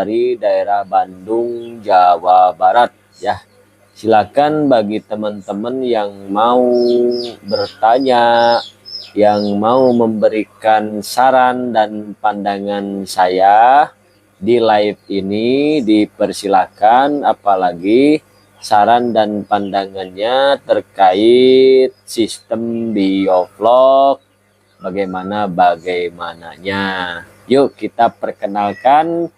dari daerah Bandung, Jawa Barat ya. Silakan bagi teman-teman yang mau bertanya, yang mau memberikan saran dan pandangan saya di live ini, dipersilakan, apalagi saran dan pandangannya terkait sistem biovlog bagaimananya. Yuk kita perkenalkan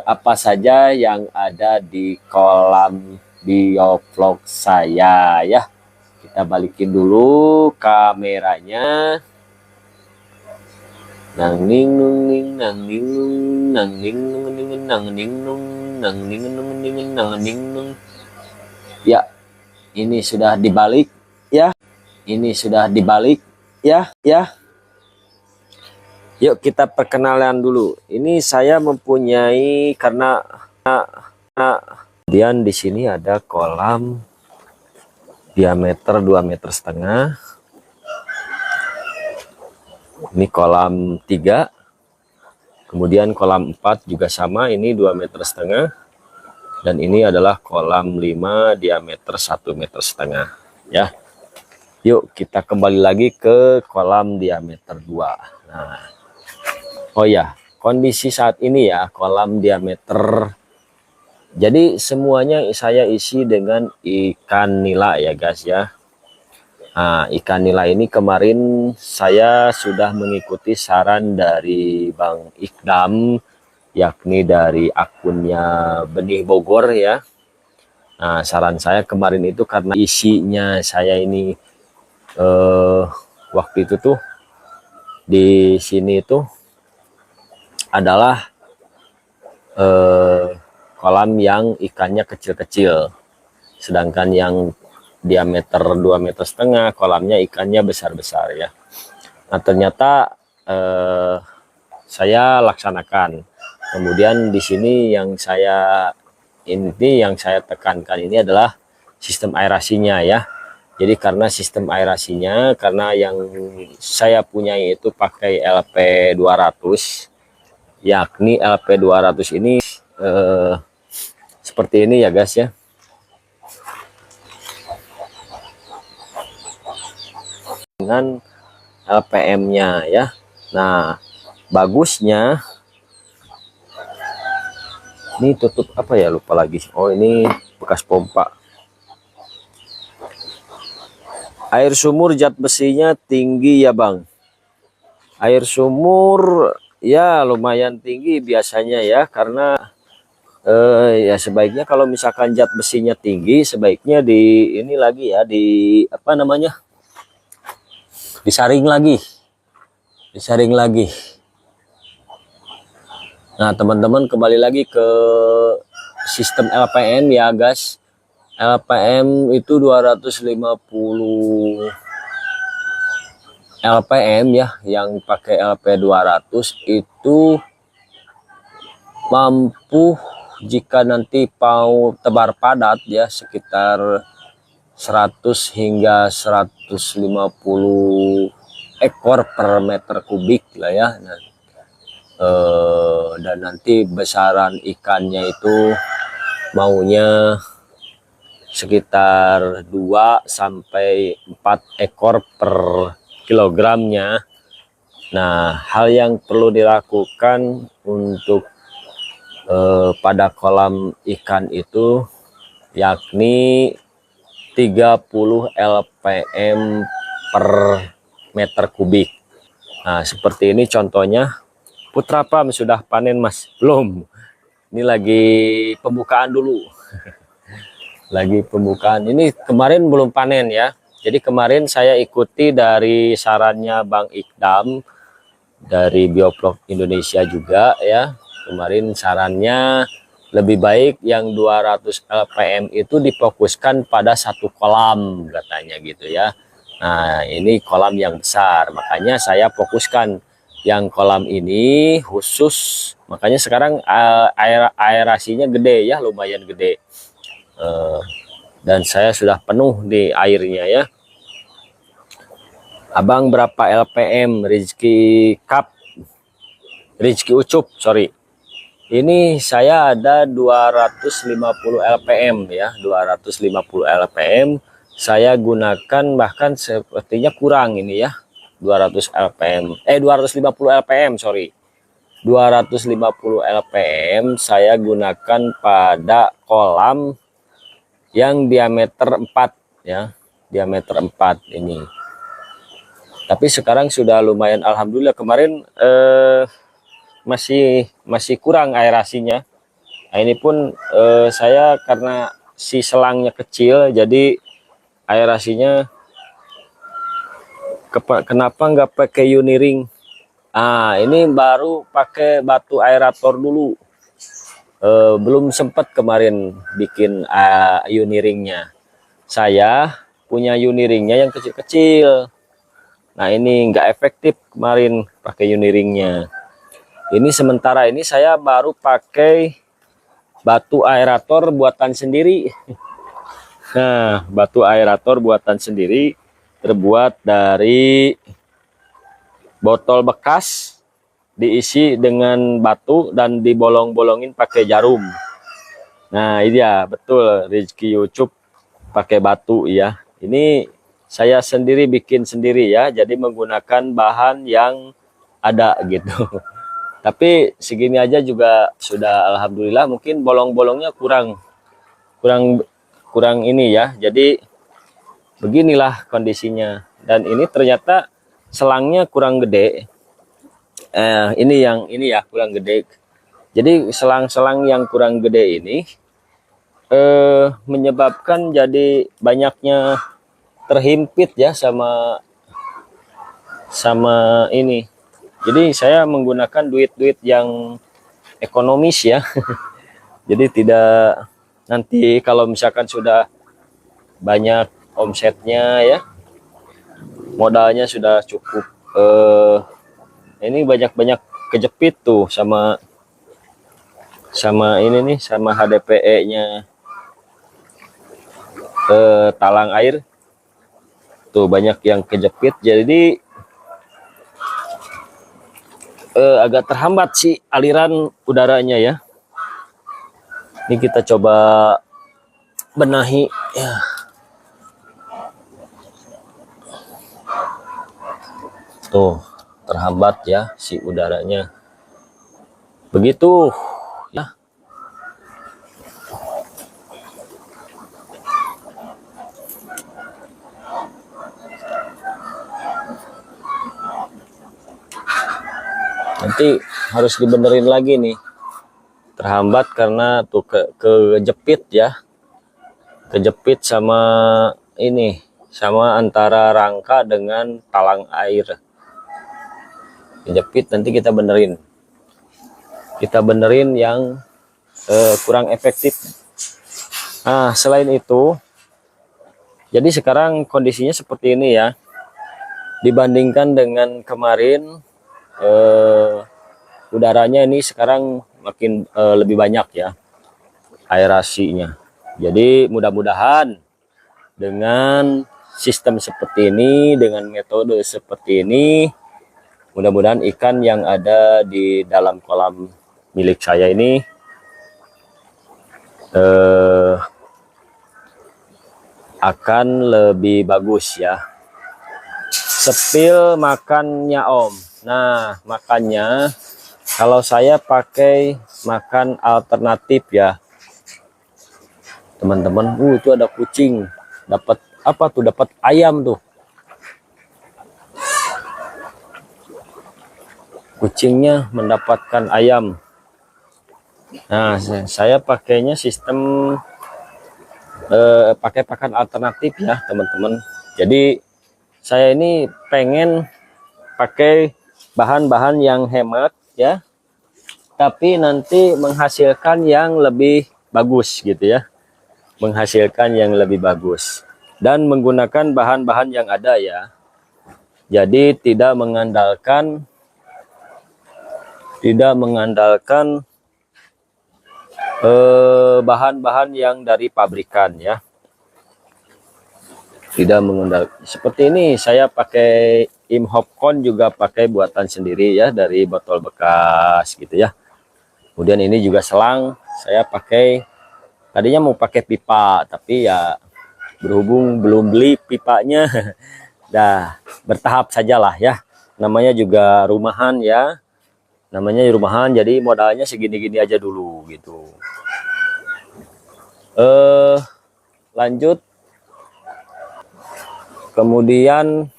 apa saja yang ada di kolam biovlog saya ya. Kita balikin dulu kameranya. Nang ning nung ning nang ning nung nang ning nung nang ning nung nang ning nung nang ning nung. Ya, ini sudah dibalik ya. Ini sudah dibalik ya. Yuk kita perkenalan dulu. Ini saya mempunyai karena kemudian di sini ada kolam diameter 2,5 meter. Ini kolam 3. Kemudian kolam 4 juga sama, ini 2,5 meter. Dan ini adalah kolam 5 diameter 1,5 meter ya. Yuk kita kembali lagi ke kolam diameter 2. Nah, oh ya, kondisi saat ini ya, kolam diameter. Jadi semuanya saya isi dengan ikan nila ya guys ya. Nah, ikan nila ini kemarin saya sudah mengikuti saran dari Bang Ikdam, yakni dari akunnya Benih Bogor ya. Nah, saran saya kemarin itu karena isinya saya ini waktu itu tuh di sini tuh adalah kolam yang ikannya kecil-kecil, sedangkan yang diameter 2,5 meter kolamnya ikannya besar-besar ya. Nah ternyata saya laksanakan. Kemudian di sini yang saya tekankan ini adalah sistem aerasinya ya. Jadi karena sistem aerasinya, karena yang saya punya itu pakai LP 200, yakni LP 200 ini seperti ini ya guys ya. Dengan LPM-nya ya. Nah, bagusnya ini tutup apa ya, lupa lagi. Oh, ini bekas pompa. Air sumur zat besinya tinggi ya, Bang. Air sumur ya lumayan tinggi biasanya ya, karena ya sebaiknya kalau misalkan zat besinya tinggi, sebaiknya di ini lagi ya, di apa namanya? Disaring lagi. Nah teman-teman, kembali lagi ke sistem LPM ya guys. LPM itu 250 LPM ya, yang pakai LP 200 itu mampu jika nanti mau tebar padat ya sekitar 100 hingga 150 ekor per meter kubik lah ya. Nah, dan nanti besaran ikannya itu maunya sekitar 2 sampai 4 ekor per kilogramnya. Nah, hal yang perlu dilakukan untuk pada kolam ikan itu yakni 30 LPM per meter kubik. Nah seperti ini contohnya. Putra Pram sudah panen Mas? Belum, ini lagi pembukaan dulu. Lagi pembukaan, ini kemarin belum panen ya. Jadi kemarin saya ikuti dari sarannya Bang Ikdam dari Biovlog Indonesia juga ya. Kemarin sarannya lebih baik yang 200 LPM itu difokuskan pada satu kolam katanya gitu ya. Nah ini kolam yang besar, makanya saya fokuskan yang kolam ini khusus. Makanya sekarang aerasinya gede ya, lumayan gede. Dan saya sudah penuh di airnya ya. Abang berapa LPM? Rizky Ucup, sorry. Ini saya ada 250 LPM ya, 250 LPM. Saya gunakan bahkan sepertinya kurang ini ya, 200 LPM. 250 LPM, sorry. 250 LPM saya gunakan pada kolam yang diameter 4 ya, diameter 4 ini. Tapi sekarang sudah lumayan, alhamdulillah. Kemarin masih kurang aerasinya. Nah, ini pun saya karena si selangnya kecil, jadi aerasinya kenapa nggak pakai Uniring? Ah, ini baru pakai batu aerator dulu. Belum sempat kemarin bikin Uniringnya. Saya punya Uniringnya yang kecil-kecil. Nah, ini nggak efektif kemarin pakai Uniringnya. Ini sementara ini saya baru pakai batu aerator buatan sendiri. Nah, batu aerator buatan sendiri terbuat dari botol bekas diisi dengan batu dan dibolong-bolongin pakai jarum. Nah, ini ya betul rezeki YouTube pakai batu ya. Ini saya sendiri bikin sendiri ya, jadi menggunakan bahan yang ada gitu. Tapi segini aja juga sudah alhamdulillah. Mungkin bolong-bolongnya kurang ini ya. Jadi beginilah kondisinya. Dan ini ternyata selangnya kurang gede. Ini ya kurang gede. Jadi selang-selang yang kurang gede ini menyebabkan jadi banyaknya terhimpit ya sama ini. Jadi saya menggunakan duit-duit yang ekonomis ya. Jadi tidak, nanti kalau misalkan sudah banyak omsetnya ya, modalnya sudah cukup, ini banyak-banyak kejepit tuh sama ini nih, sama HDPE-nya talang air tuh banyak yang kejepit, jadi agak terhambat sih aliran udaranya ya. Ini kita coba benahi ya. Tuh terhambat ya si udaranya. Begitu ya. Nanti harus dibenerin lagi nih, terhambat karena tuh kejepit ya, kejepit sama ini, sama antara rangka dengan talang air kejepit. Nanti kita benerin yang kurang efektif. Nah, selain itu, jadi sekarang kondisinya seperti ini ya, dibandingkan dengan kemarin. Udaranya ini sekarang makin lebih banyak ya aerasinya. Jadi mudah-mudahan dengan sistem seperti ini, dengan metode seperti ini, mudah-mudahan ikan yang ada di dalam kolam milik saya ini akan lebih bagus ya. Sepil makannya Om. Nah, makannya kalau saya pakai makan alternatif ya teman-teman. Itu ada kucing, dapat apa tuh, dapat ayam tuh, kucingnya mendapatkan ayam. Nah, saya pakainya sistem pakai pakan alternatif ya teman-teman. Jadi saya ini pengen pakai bahan-bahan yang hemat ya, tapi nanti menghasilkan yang lebih bagus gitu ya, menghasilkan yang lebih bagus dan menggunakan bahan-bahan yang ada ya. Jadi tidak mengandalkan bahan-bahan yang dari pabrikan ya, tidak mengandalkan seperti ini. Saya pakai Imhopcon juga pakai buatan sendiri ya, dari botol bekas gitu ya. Kemudian ini juga selang, saya pakai, tadinya mau pakai pipa, tapi ya berhubung belum beli pipanya, dah bertahap sajalah ya. Namanya juga rumahan ya, namanya rumahan, jadi modalnya segini-gini aja dulu gitu. Lanjut, kemudian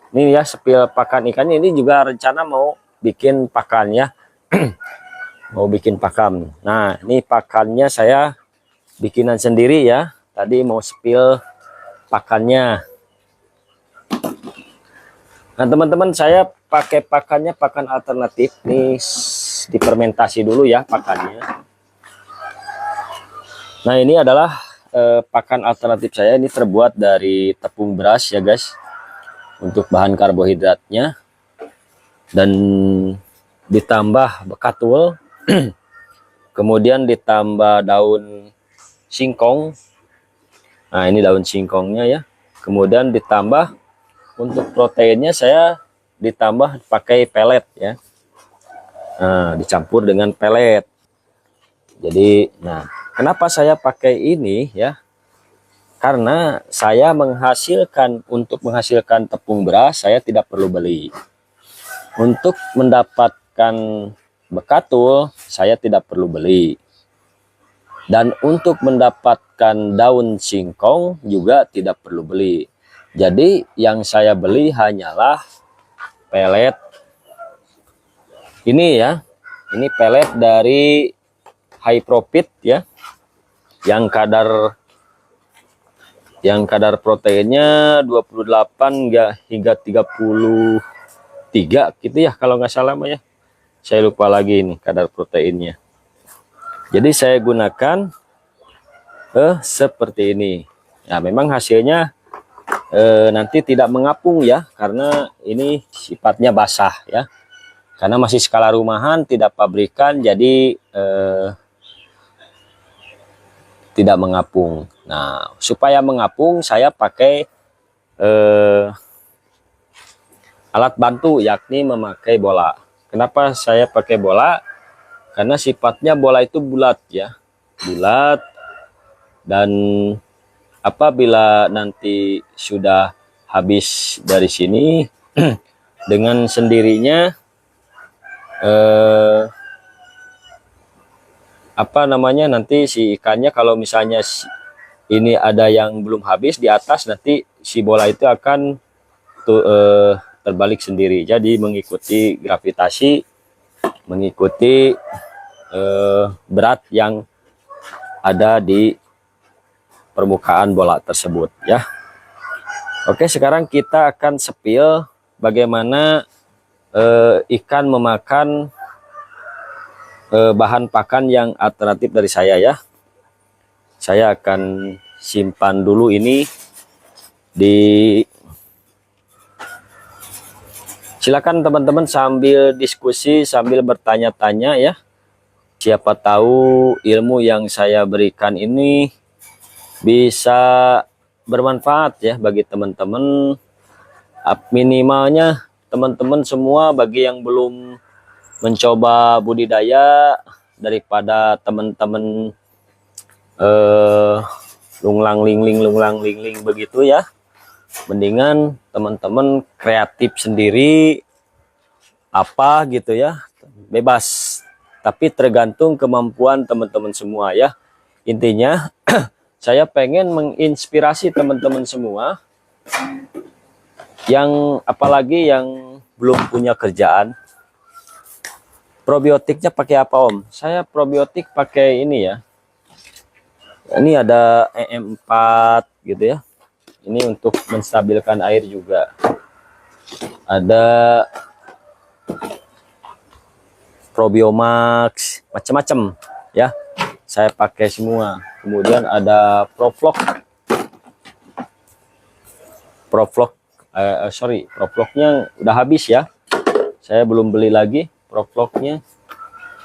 ini ya sepil pakan ikannya, ini juga rencana mau bikin pakan ya. Mau bikin pakan. Nah, ini pakannya saya bikinan sendiri ya. Tadi mau spill pakannya. Nah, teman-teman, saya pakai pakannya pakan alternatif. Ini difermentasi dulu ya pakannya. Nah, ini adalah pakan alternatif saya. Ini terbuat dari tepung beras ya, guys. Untuk bahan karbohidratnya. Dan ditambah bekatul. Kemudian ditambah daun singkong. Nah, ini daun singkongnya ya. Kemudian ditambah untuk proteinnya saya ditambah pakai pelet ya. Nah, dicampur dengan pelet. Jadi, nah, kenapa saya pakai ini ya? Karena saya untuk menghasilkan tepung beras saya tidak perlu beli. Untuk mendapatkan bekatul saya tidak perlu beli, dan untuk mendapatkan daun singkong juga tidak perlu beli. Jadi yang saya beli hanyalah pelet ini ya. Ini pelet dari High Profit ya, yang kadar proteinnya 28 hingga 33 gitu ya kalau nggak salah ya. Saya lupa lagi ini kadar proteinnya. Jadi saya gunakan seperti ini. Ya, memang hasilnya nanti tidak mengapung ya, karena ini sifatnya basah ya. Karena masih skala rumahan, tidak pabrikan, jadi tidak mengapung. Nah, supaya mengapung saya pakai alat bantu, yakni memakai bola. Kenapa saya pakai bola? Karena sifatnya bola itu bulat ya, bulat, dan apabila nanti sudah habis dari sini dengan sendirinya nanti si ikannya, kalau misalnya ini ada yang belum habis di atas, nanti si bola itu akan terbalik sendiri. Jadi mengikuti gravitasi, mengikuti berat yang ada di permukaan bola tersebut ya. Oke, sekarang kita akan spill bagaimana ikan memakan bahan pakan yang alternatif dari saya ya. Saya akan simpan dulu ini di. Silakan teman-teman sambil diskusi, sambil bertanya-tanya ya. Siapa tahu ilmu yang saya berikan ini bisa bermanfaat ya bagi teman-teman. Minimalnya teman-teman semua, bagi yang belum mencoba budidaya, daripada teman-teman lunglang lingling begitu ya. Mendingan teman-teman kreatif sendiri apa gitu ya, bebas, tapi tergantung kemampuan teman-teman semua ya. Intinya saya pengen menginspirasi teman-teman semua yang apalagi yang belum punya kerjaan. Probiotiknya pakai apa Om? Saya probiotik pakai ini ya. Ini ada EM4 gitu ya. Ini untuk menstabilkan air juga. Ada Probiomax, macam-macam ya. Saya pakai semua. Kemudian ada Profloknya udah habis ya. Saya belum beli lagi Profloknya.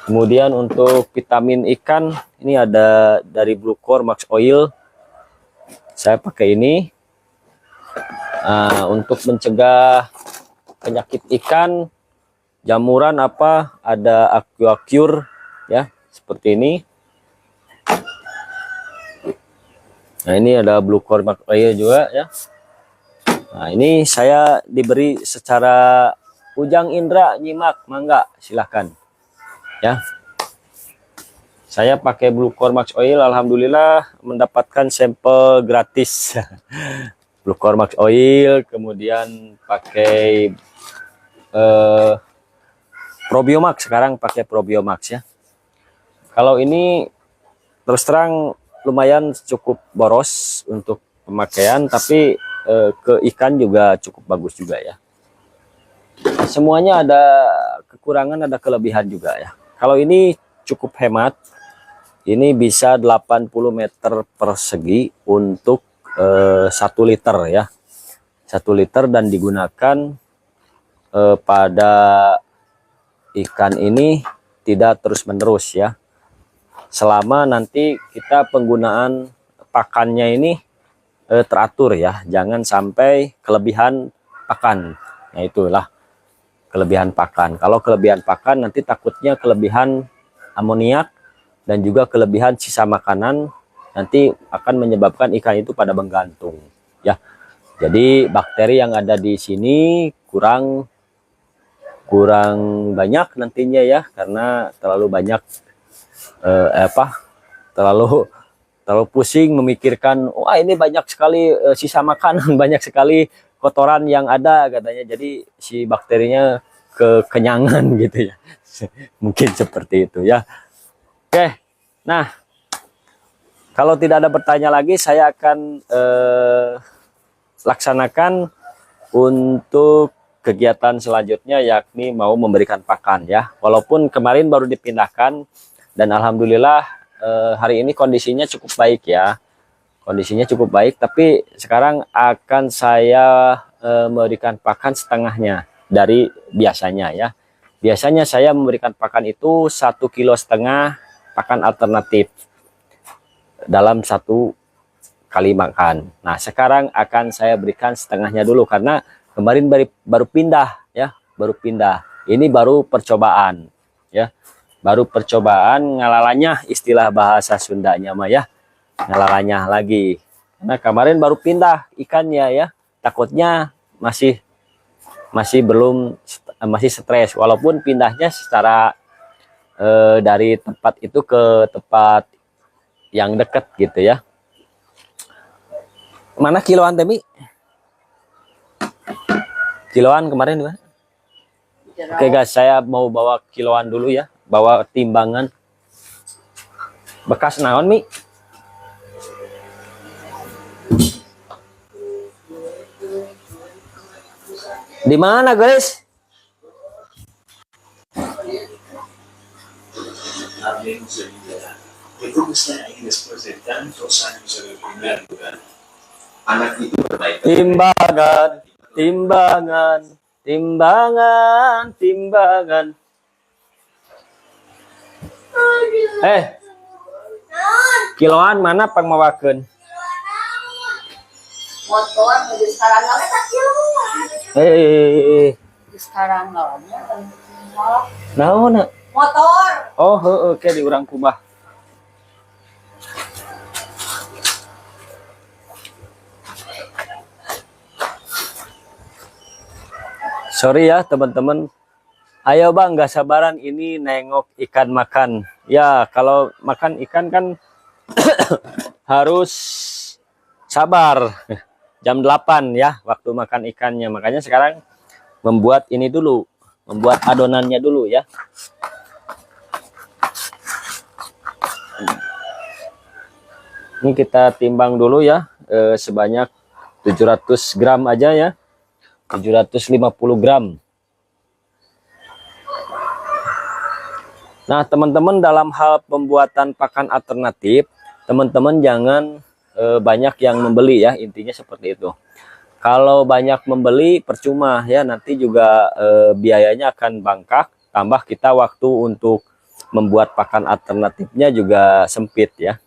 Kemudian untuk vitamin ikan, ini ada dari Bluecore Max Oil. Saya pakai ini. Untuk mencegah penyakit ikan, jamuran apa, ada Aquacure ya, seperti ini. Nah, ini ada Blue Cormac Oil juga ya. Nah, ini saya diberi secara Ujang Indra nyimak, mangga silahkan ya. Saya pakai Blue Cormac Oil, alhamdulillah mendapatkan sampel gratis. Blue Cormac Oil, kemudian pakai Probiomax, sekarang pakai Probiomax ya. Kalau ini terus terang lumayan cukup boros untuk pemakaian, tapi ke ikan juga cukup bagus juga ya. Semuanya ada kekurangan, ada kelebihan juga ya. Kalau ini cukup hemat, ini bisa 80 meter persegi untuk 1 liter ya. 1 liter dan digunakan pada ikan ini tidak terus menerus ya. Selama nanti kita penggunaan pakannya ini teratur ya, jangan sampai kelebihan pakan. Nah, itulah kelebihan pakan. Kalau kelebihan pakan nanti takutnya kelebihan amoniak dan juga kelebihan sisa makanan, nanti akan menyebabkan ikan itu pada menggantung ya. Jadi bakteri yang ada di sini kurang banyak nantinya ya, karena terlalu banyak terlalu pusing memikirkan, wah ini banyak sekali sisa makanan, banyak sekali kotoran yang ada katanya, jadi si bakterinya kekenyangan gitu ya. Mungkin seperti itu ya. Oke, nah kalau tidak ada pertanyaan lagi, saya akan laksanakan untuk kegiatan selanjutnya, yakni mau memberikan pakan ya. Walaupun kemarin baru dipindahkan dan alhamdulillah hari ini kondisinya cukup baik ya. Kondisinya cukup baik, tapi sekarang akan saya memberikan pakan setengahnya dari biasanya ya. Biasanya saya memberikan pakan itu 1,5 kilo pakan alternatif dalam 1 kali makan. Nah, sekarang akan saya berikan setengahnya dulu karena kemarin baru pindah ya, baru pindah. Ini baru percobaan ya. Baru percobaan ngalalanya, istilah bahasa Sundanya mah ya. Ngalalanya lagi. Karena kemarin baru pindah ikannya ya. Takutnya masih stres, walaupun pindahnya secara dari tempat itu ke tempat yang dekat gitu ya. Mana kiloan Temi? Kiloan kemarin gimana? Oke guys, saya mau bawa kiloan dulu ya, bawa timbangan. Bekas naon Mi? Di mana guys? Anak itu berbaik. Timbangan, timbangan, timbangan, timbangan. Kiloan mana pangmawakeun? Motor menuju sekarang nggak ada kiloan. Sekarang nggak ada. Naon? Motor. Oh, oke di urang kubah. Sorry ya teman-teman. Ayo bang, gak sabaran ini nengok ikan makan. Ya kalau makan ikan kan harus sabar. Jam 8 ya waktu makan ikannya. Makanya sekarang membuat ini dulu. Membuat adonannya dulu ya. Ini kita timbang dulu ya. Sebanyak 700 gram aja ya. 750 gram. Nah teman-teman, dalam hal pembuatan pakan alternatif, teman-teman jangan banyak yang membeli ya, intinya seperti itu. Kalau banyak membeli percuma ya, nanti juga biayanya akan bangkak, tambah kita waktu untuk membuat pakan alternatifnya juga sempit ya.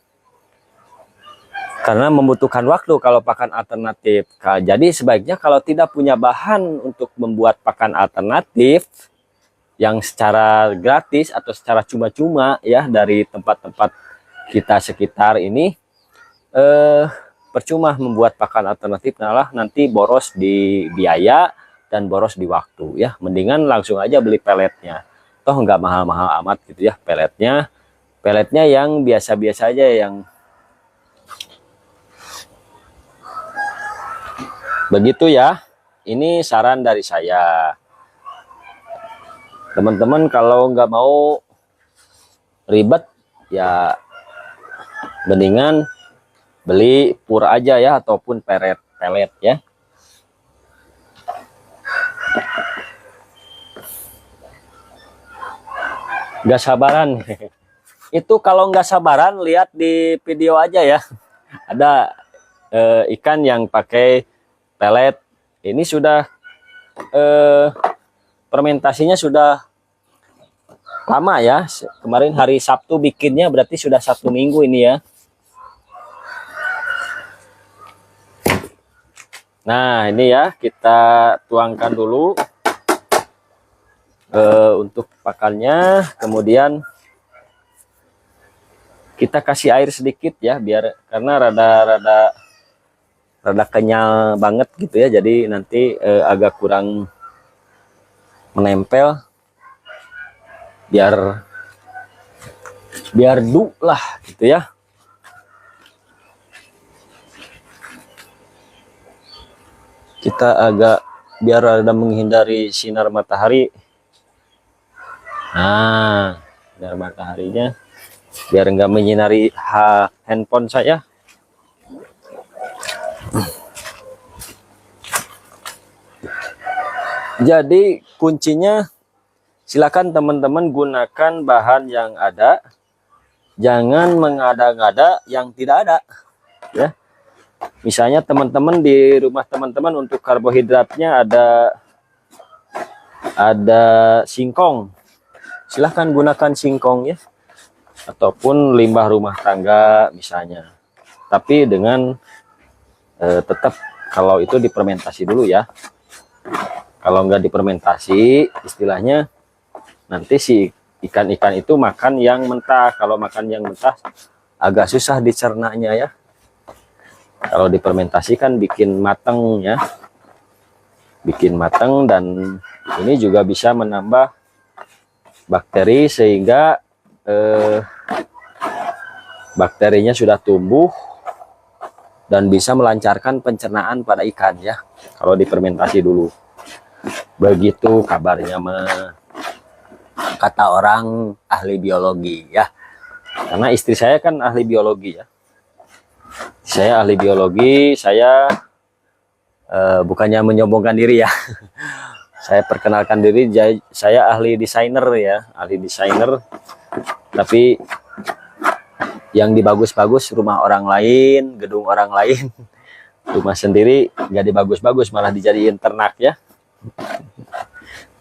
Karena membutuhkan waktu kalau pakan alternatif. Jadi sebaiknya kalau tidak punya bahan untuk membuat pakan alternatif, yang secara gratis atau secara cuma-cuma ya dari tempat-tempat kita sekitar ini, percuma membuat pakan alternatif, malah nanti boros di biaya dan boros di waktu ya. Mendingan langsung aja beli peletnya, toh nggak mahal-mahal amat gitu ya. Peletnya yang biasa-biasa aja, yang begitu ya. Ini saran dari saya. Teman-teman kalau nggak mau ribet ya mendingan beli pur aja ya, ataupun pelet ya. Nggak sabaran. Itu kalau nggak sabaran lihat di video aja ya. Ada ikan yang pakai pelet. Ini sudah fermentasinya sudah lama ya. Kemarin hari Sabtu bikinnya, berarti sudah 1 minggu ini ya. Nah ini ya, kita tuangkan dulu untuk pakannya, kemudian kita kasih air sedikit ya, biar karena rada kenyal banget gitu ya, jadi nanti agak kurang menempel, biar du lah gitu ya. Kita agak biar ada menghindari sinar matahari. Nah, sinar mataharinya biar enggak menyinari handphone saya. Jadi kuncinya, silakan teman-teman gunakan bahan yang ada, jangan mengada-ngada yang tidak ada ya. Misalnya teman-teman di rumah teman-teman untuk karbohidratnya ada singkong, silahkan gunakan singkong ya, ataupun limbah rumah tangga misalnya. Tapi dengan tetap kalau itu difermentasi dulu ya. Kalau nggak difermentasi, istilahnya nanti si ikan-ikan itu makan yang mentah. Kalau makan yang mentah agak susah dicernanya ya. Kalau difermentasi kan bikin mateng ya, bikin mateng, dan ini juga bisa menambah bakteri sehingga bakterinya sudah tumbuh dan bisa melancarkan pencernaan pada ikan ya. Kalau difermentasi dulu, begitu kabarnya kata orang ahli biologi ya. Karena istri saya kan ahli biologi ya. Saya ahli biologi, saya bukannya menyombongkan diri ya. Saya perkenalkan diri, saya ahli desainer ya, ahli desainer. Tapi yang dibagus-bagus rumah orang lain, gedung orang lain. Rumah sendiri nggak dibagus-bagus, malah dijadiin ternak ya.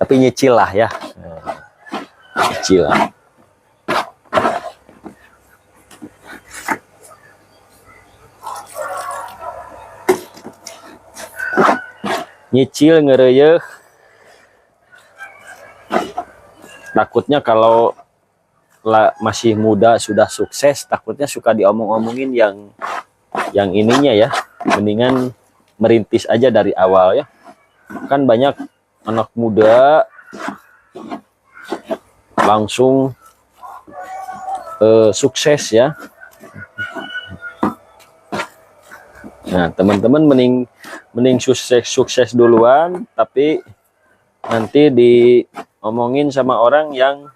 Tapi nyicil lah ya. Nyicil lah. Nyicil ngereyeh, takutnya kalau masih muda sudah sukses, takutnya suka diomong-omongin yang ininya ya. Mendingan merintis aja dari awal ya. Kan banyak anak muda langsung sukses ya. Nah teman-teman mending sukses duluan, tapi nanti diomongin sama orang yang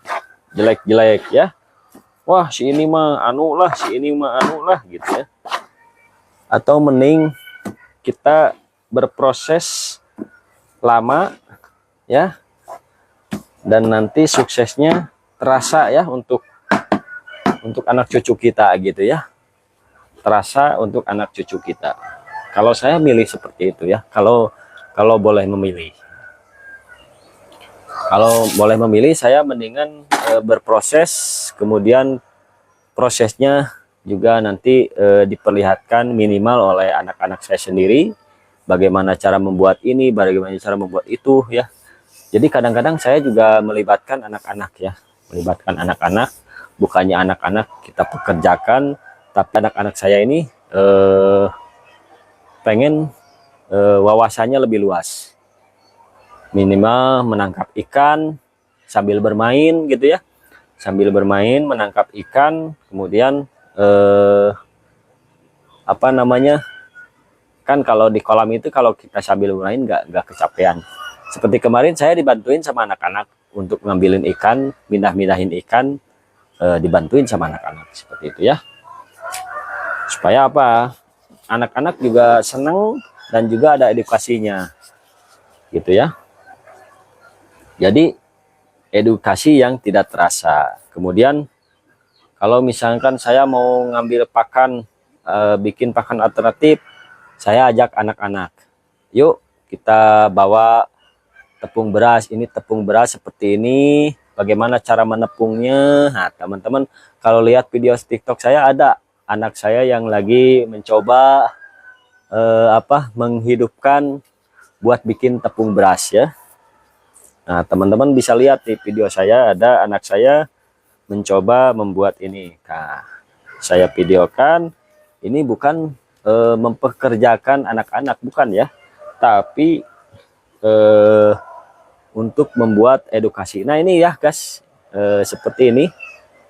jelek-jelek ya. Wah si ini mah anu lah, si ini mah anu lah gitu ya. Atau mending kita berproses lama ya, dan nanti suksesnya terasa ya untuk anak cucu kita gitu ya. Terasa untuk anak cucu kita. Kalau saya milih seperti itu ya, kalau boleh memilih. Kalau boleh memilih, saya mendingan berproses, kemudian prosesnya juga nanti diperlihatkan minimal oleh anak-anak saya sendiri, bagaimana cara membuat ini, bagaimana cara membuat itu ya. Jadi kadang-kadang saya juga melibatkan anak-anak ya, melibatkan anak-anak, bukannya anak-anak kita pekerjakan, tapi anak-anak saya ini pengen wawasannya lebih luas. Minimal menangkap ikan sambil bermain gitu ya, sambil bermain menangkap ikan, kemudian apa namanya, kan kalau di kolam itu kalau kita sambil bermain nggak kecapean. Seperti kemarin saya dibantuin sama anak-anak untuk ngambilin ikan, mindah-mindahin ikan, dibantuin sama anak-anak seperti itu ya. Supaya apa? Anak-anak juga senang dan juga ada edukasinya, gitu ya. Jadi edukasi yang tidak terasa. Kemudian kalau misalkan saya mau ngambil pakan, bikin pakan alternatif, saya ajak anak-anak, yuk kita bawa tepung beras. Ini tepung beras seperti ini, bagaimana cara menepungnya. Nah teman-teman, kalau lihat video TikTok saya, ada anak saya yang lagi mencoba menghidupkan buat bikin tepung beras ya. Nah teman-teman bisa lihat di video saya, ada anak saya mencoba membuat ini. Nah saya videokan, ini bukan mempekerjakan anak-anak, bukan ya, tapi untuk membuat edukasi. Nah ini ya guys, seperti ini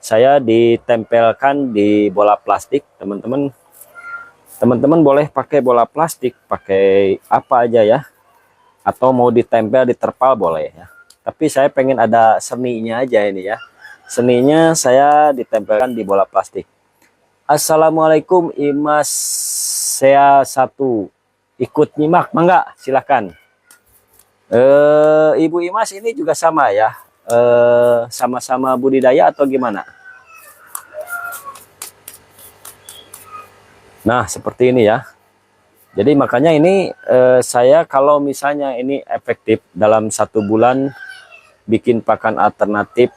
saya ditempelkan di bola plastik. Teman-teman boleh pakai bola plastik, pakai apa aja ya, atau mau ditempel di terpal boleh ya, tapi saya pengen ada seninya aja ini ya. Seninya saya ditempelkan di bola plastik. Assalamualaikum Imas, saya satu ikut nyimak, mangga silakan. Ibu Imas ini juga sama ya, sama-sama budidaya atau gimana? Nah seperti ini ya. Jadi makanya ini saya kalau misalnya ini efektif dalam 1 bulan bikin pakan alternatif,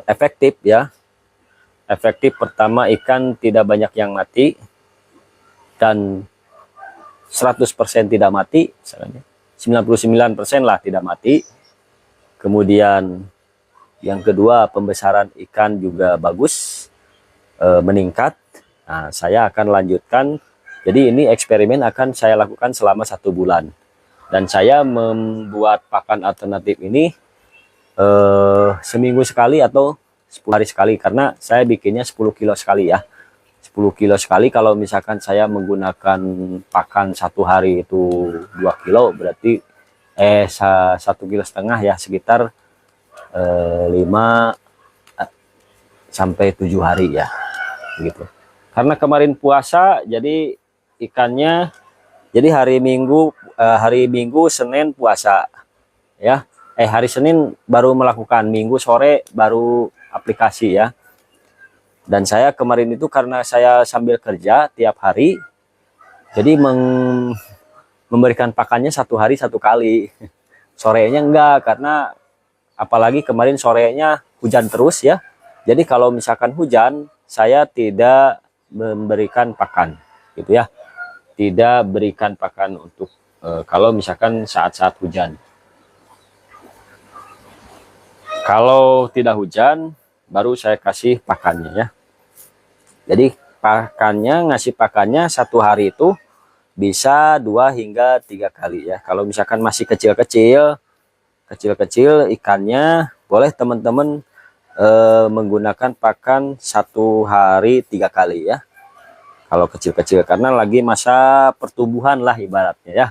efektif ya. Efektif, pertama ikan tidak banyak yang mati dan 100% tidak mati, 99% lah tidak mati. Kemudian yang kedua, pembesaran ikan juga bagus, meningkat. Nah, saya akan lanjutkan. Jadi ini eksperimen akan saya lakukan selama 1 bulan. Dan saya membuat pakan alternatif ini seminggu sekali atau 10 hari sekali, karena saya bikinnya 10 kilo sekali ya. 10 kilo sekali. Kalau misalkan saya menggunakan pakan 1 hari itu 2 kilo, berarti 1,5 kilo ya, sekitar 5 sampai 7 hari ya gitu. Karena kemarin puasa, jadi ikannya, jadi hari Minggu Senin puasa ya, hari Senin baru melakukan, Minggu sore baru aplikasi ya. Dan saya kemarin itu karena saya sambil kerja tiap hari, jadi memberikan pakannya 1 hari 1 kali. Sorenya enggak, karena apalagi kemarin sorenya hujan terus ya. Jadi kalau misalkan hujan, saya tidak memberikan pakan gitu ya. Tidak berikan pakan untuk kalau misalkan saat-saat hujan. Kalau tidak hujan, baru saya kasih pakannya ya. Jadi ngasih pakannya 1 hari itu bisa 2 hingga 3 kali ya. Kalau misalkan masih kecil-kecil ikannya, boleh teman-teman menggunakan pakan 1 hari 3 kali ya. Kalau kecil-kecil, karena lagi masa pertumbuhan lah ibaratnya ya.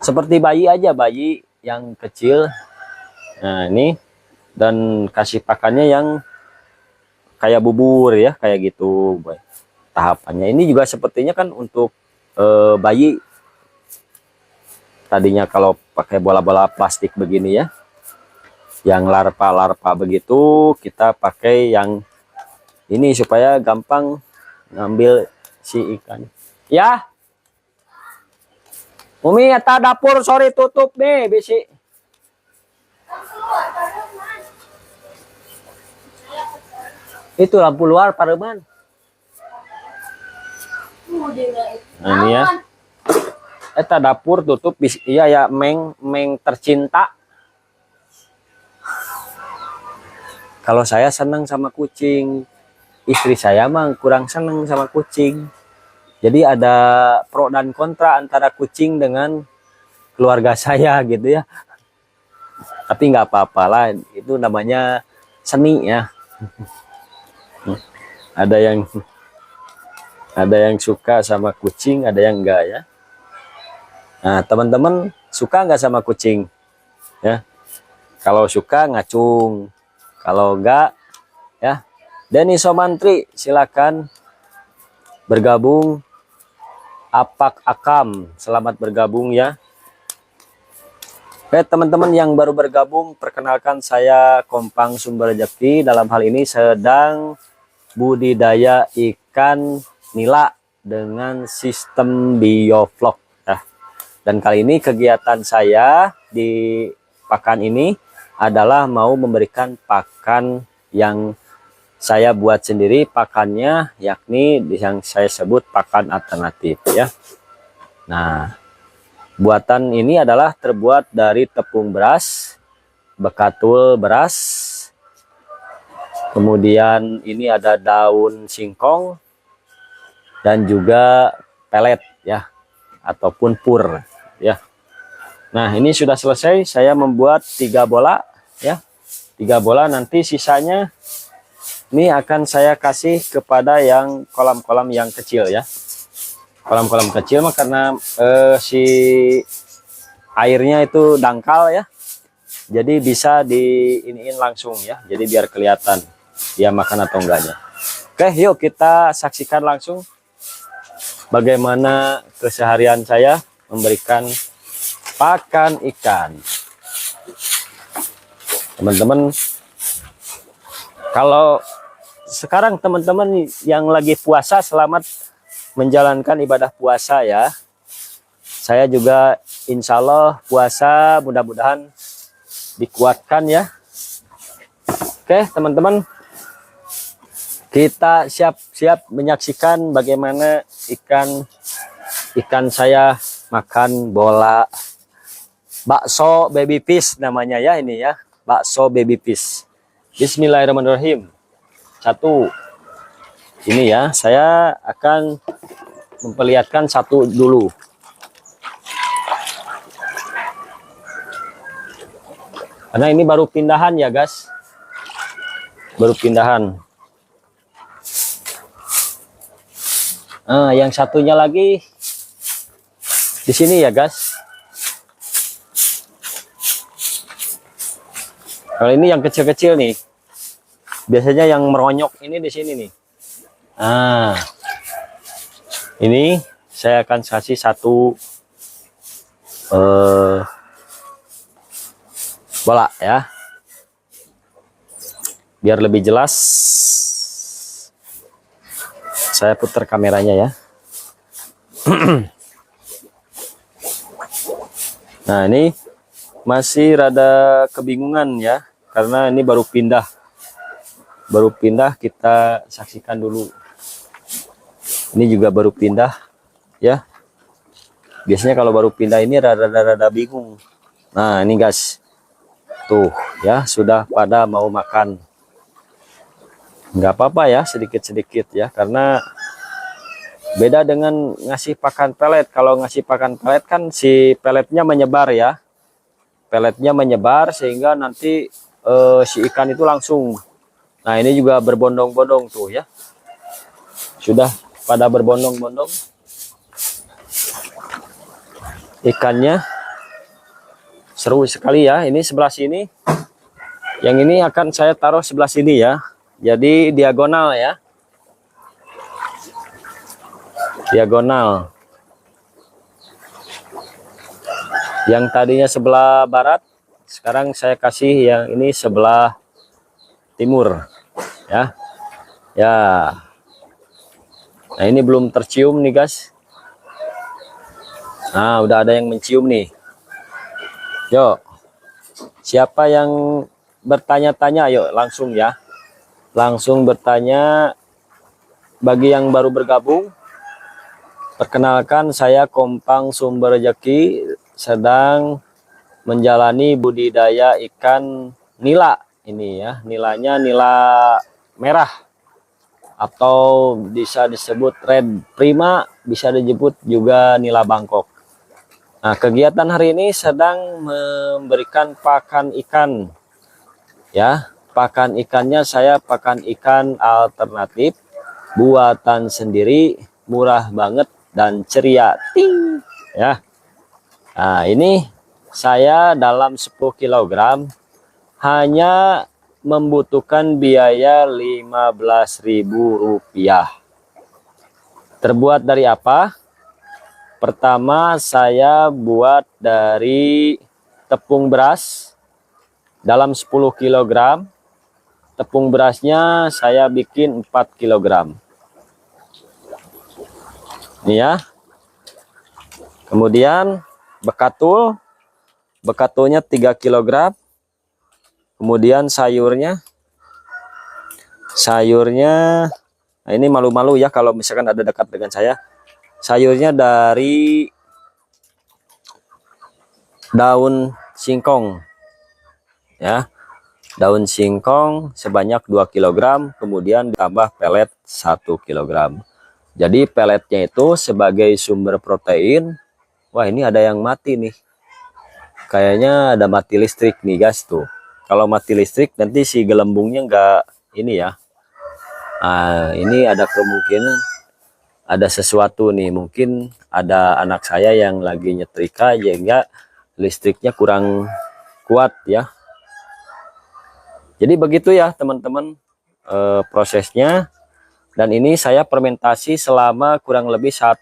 Seperti bayi aja, bayi yang kecil. Nah ini, dan kasih pakannya yang kayak bubur ya, kayak gitu tahapannya. Ini juga sepertinya kan untuk bayi. Tadinya kalau pakai bola-bola plastik begini ya, yang larva-larva begitu, kita pakai yang ini supaya gampang ngambil si ikan ya. Umi eta dapur sorry tutup nih bisi. Itu lampu luar pareman. Nah, ini ya. Eta dapur tutup iya ya meng tercinta. Kalau saya senang sama kucing, istri saya mah kurang senang sama kucing. Jadi ada pro dan kontra antara kucing dengan keluarga saya gitu ya. Tapi nggak apa-apa lah, itu namanya seni ya. Ada yang suka sama kucing, ada yang enggak ya. Nah, teman-teman suka nggak sama kucing? Ya, kalau suka ngacung, kalau enggak ya. Denny Somantri silakan bergabung. Apak Akam, selamat bergabung ya. Oke, teman-teman yang baru bergabung, perkenalkan saya Kompang Sumber Rezeki. Dalam hal ini sedang budidaya ikan nila dengan sistem bioflok. Nah, dan kali ini kegiatan saya di pakan ini adalah mau memberikan pakan yang saya buat sendiri, pakannya yakni yang saya sebut pakan alternatif ya. Nah, buatan ini adalah terbuat dari tepung beras, bekatul beras, kemudian ini ada daun singkong dan juga pelet ya, ataupun pur ya. Nah, ini sudah selesai, saya membuat 3 bola ya. 3 bola, nanti sisanya ini akan saya kasih kepada yang kolam-kolam yang kecil ya. Kolam-kolam kecil mah karena si airnya itu dangkal ya. Jadi bisa diiniin langsung ya. Jadi biar kelihatan dia makan atau enggaknya. Oke, yuk kita saksikan langsung bagaimana keseharian saya memberikan pakan ikan. Teman-teman, kalau sekarang teman-teman yang lagi puasa, selamat menjalankan ibadah puasa ya. Saya juga insya Allah puasa, mudah-mudahan dikuatkan ya. Oke teman-teman, kita siap-siap menyaksikan bagaimana ikan saya makan bola bakso baby fish namanya ya, ini ya, bakso baby fish. Bismillahirrahmanirrahim. Satu, ini ya, saya akan memperlihatkan satu dulu. Karena ini baru pindahan ya guys, baru pindahan. Nah, yang satunya lagi di sini ya guys. Kalau ini yang kecil-kecil nih. Biasanya yang meronyok ini di sini nih. Nah, ini saya akan kasih satu bola ya, biar lebih jelas. Saya putar kameranya ya. Nah, ini masih rada kebingungan ya, karena ini baru pindah, kita saksikan dulu. Ini juga baru pindah ya. Biasanya kalau baru pindah ini rada bingung. Nah, ini guys, tuh ya, sudah pada mau makan. Nggak apa-apa ya, sedikit-sedikit ya, karena beda dengan ngasih pakan pelet. Kalau ngasih pakan pelet kan si peletnya menyebar ya, peletnya menyebar sehingga nanti si ikan itu langsung. Nah, ini juga berbondong-bondong tuh ya, sudah pada berbondong-bondong ikannya. Seru sekali ya. Ini sebelah sini, yang ini akan saya taruh sebelah sini ya, jadi diagonal ya, diagonal. Yang tadinya sebelah barat, sekarang saya kasih yang ini sebelah timur ya. Ya, nah ini belum tercium nih guys. Nah, udah ada yang mencium nih. Yuk, siapa yang bertanya-tanya, yuk langsung ya, langsung bertanya. Bagi yang baru bergabung, Perkenalkan, saya Kompang Sumber Rejeki, sedang menjalani budidaya ikan nila ini ya. Nilanya nila merah atau bisa disebut red prima, bisa disebut juga nila Bangkok. Nah, kegiatan hari ini sedang memberikan pakan ikan ya. Pakan ikannya saya pakan ikan alternatif buatan sendiri, murah banget dan ceria. Ting ya. Nah, ini saya dalam 10 kg hanya membutuhkan biaya Rp15.000. Terbuat dari apa? Pertama, saya buat dari tepung beras dalam 10 kg. Tepung berasnya saya bikin 4 kg. Ini ya. Kemudian bekatul. Bekatulnya 3 kg. Kemudian sayurnya. Nah ini malu-malu ya kalau misalkan ada dekat dengan saya. Sayurnya dari daun singkong. Ya. Daun singkong sebanyak 2 kg. Kemudian ditambah pelet 1 kg. Jadi peletnya itu sebagai sumber protein. Wah, ini ada yang mati nih. Kayaknya ada mati listrik nih guys tuh. Kalau mati listrik nanti si gelembungnya enggak ini ya. Nah, ini ada kemungkinan ada sesuatu nih. Mungkin ada anak saya yang lagi nyetrika sehingga listriknya kurang kuat ya. Jadi begitu ya teman-teman prosesnya. Dan ini saya fermentasi selama kurang lebih 1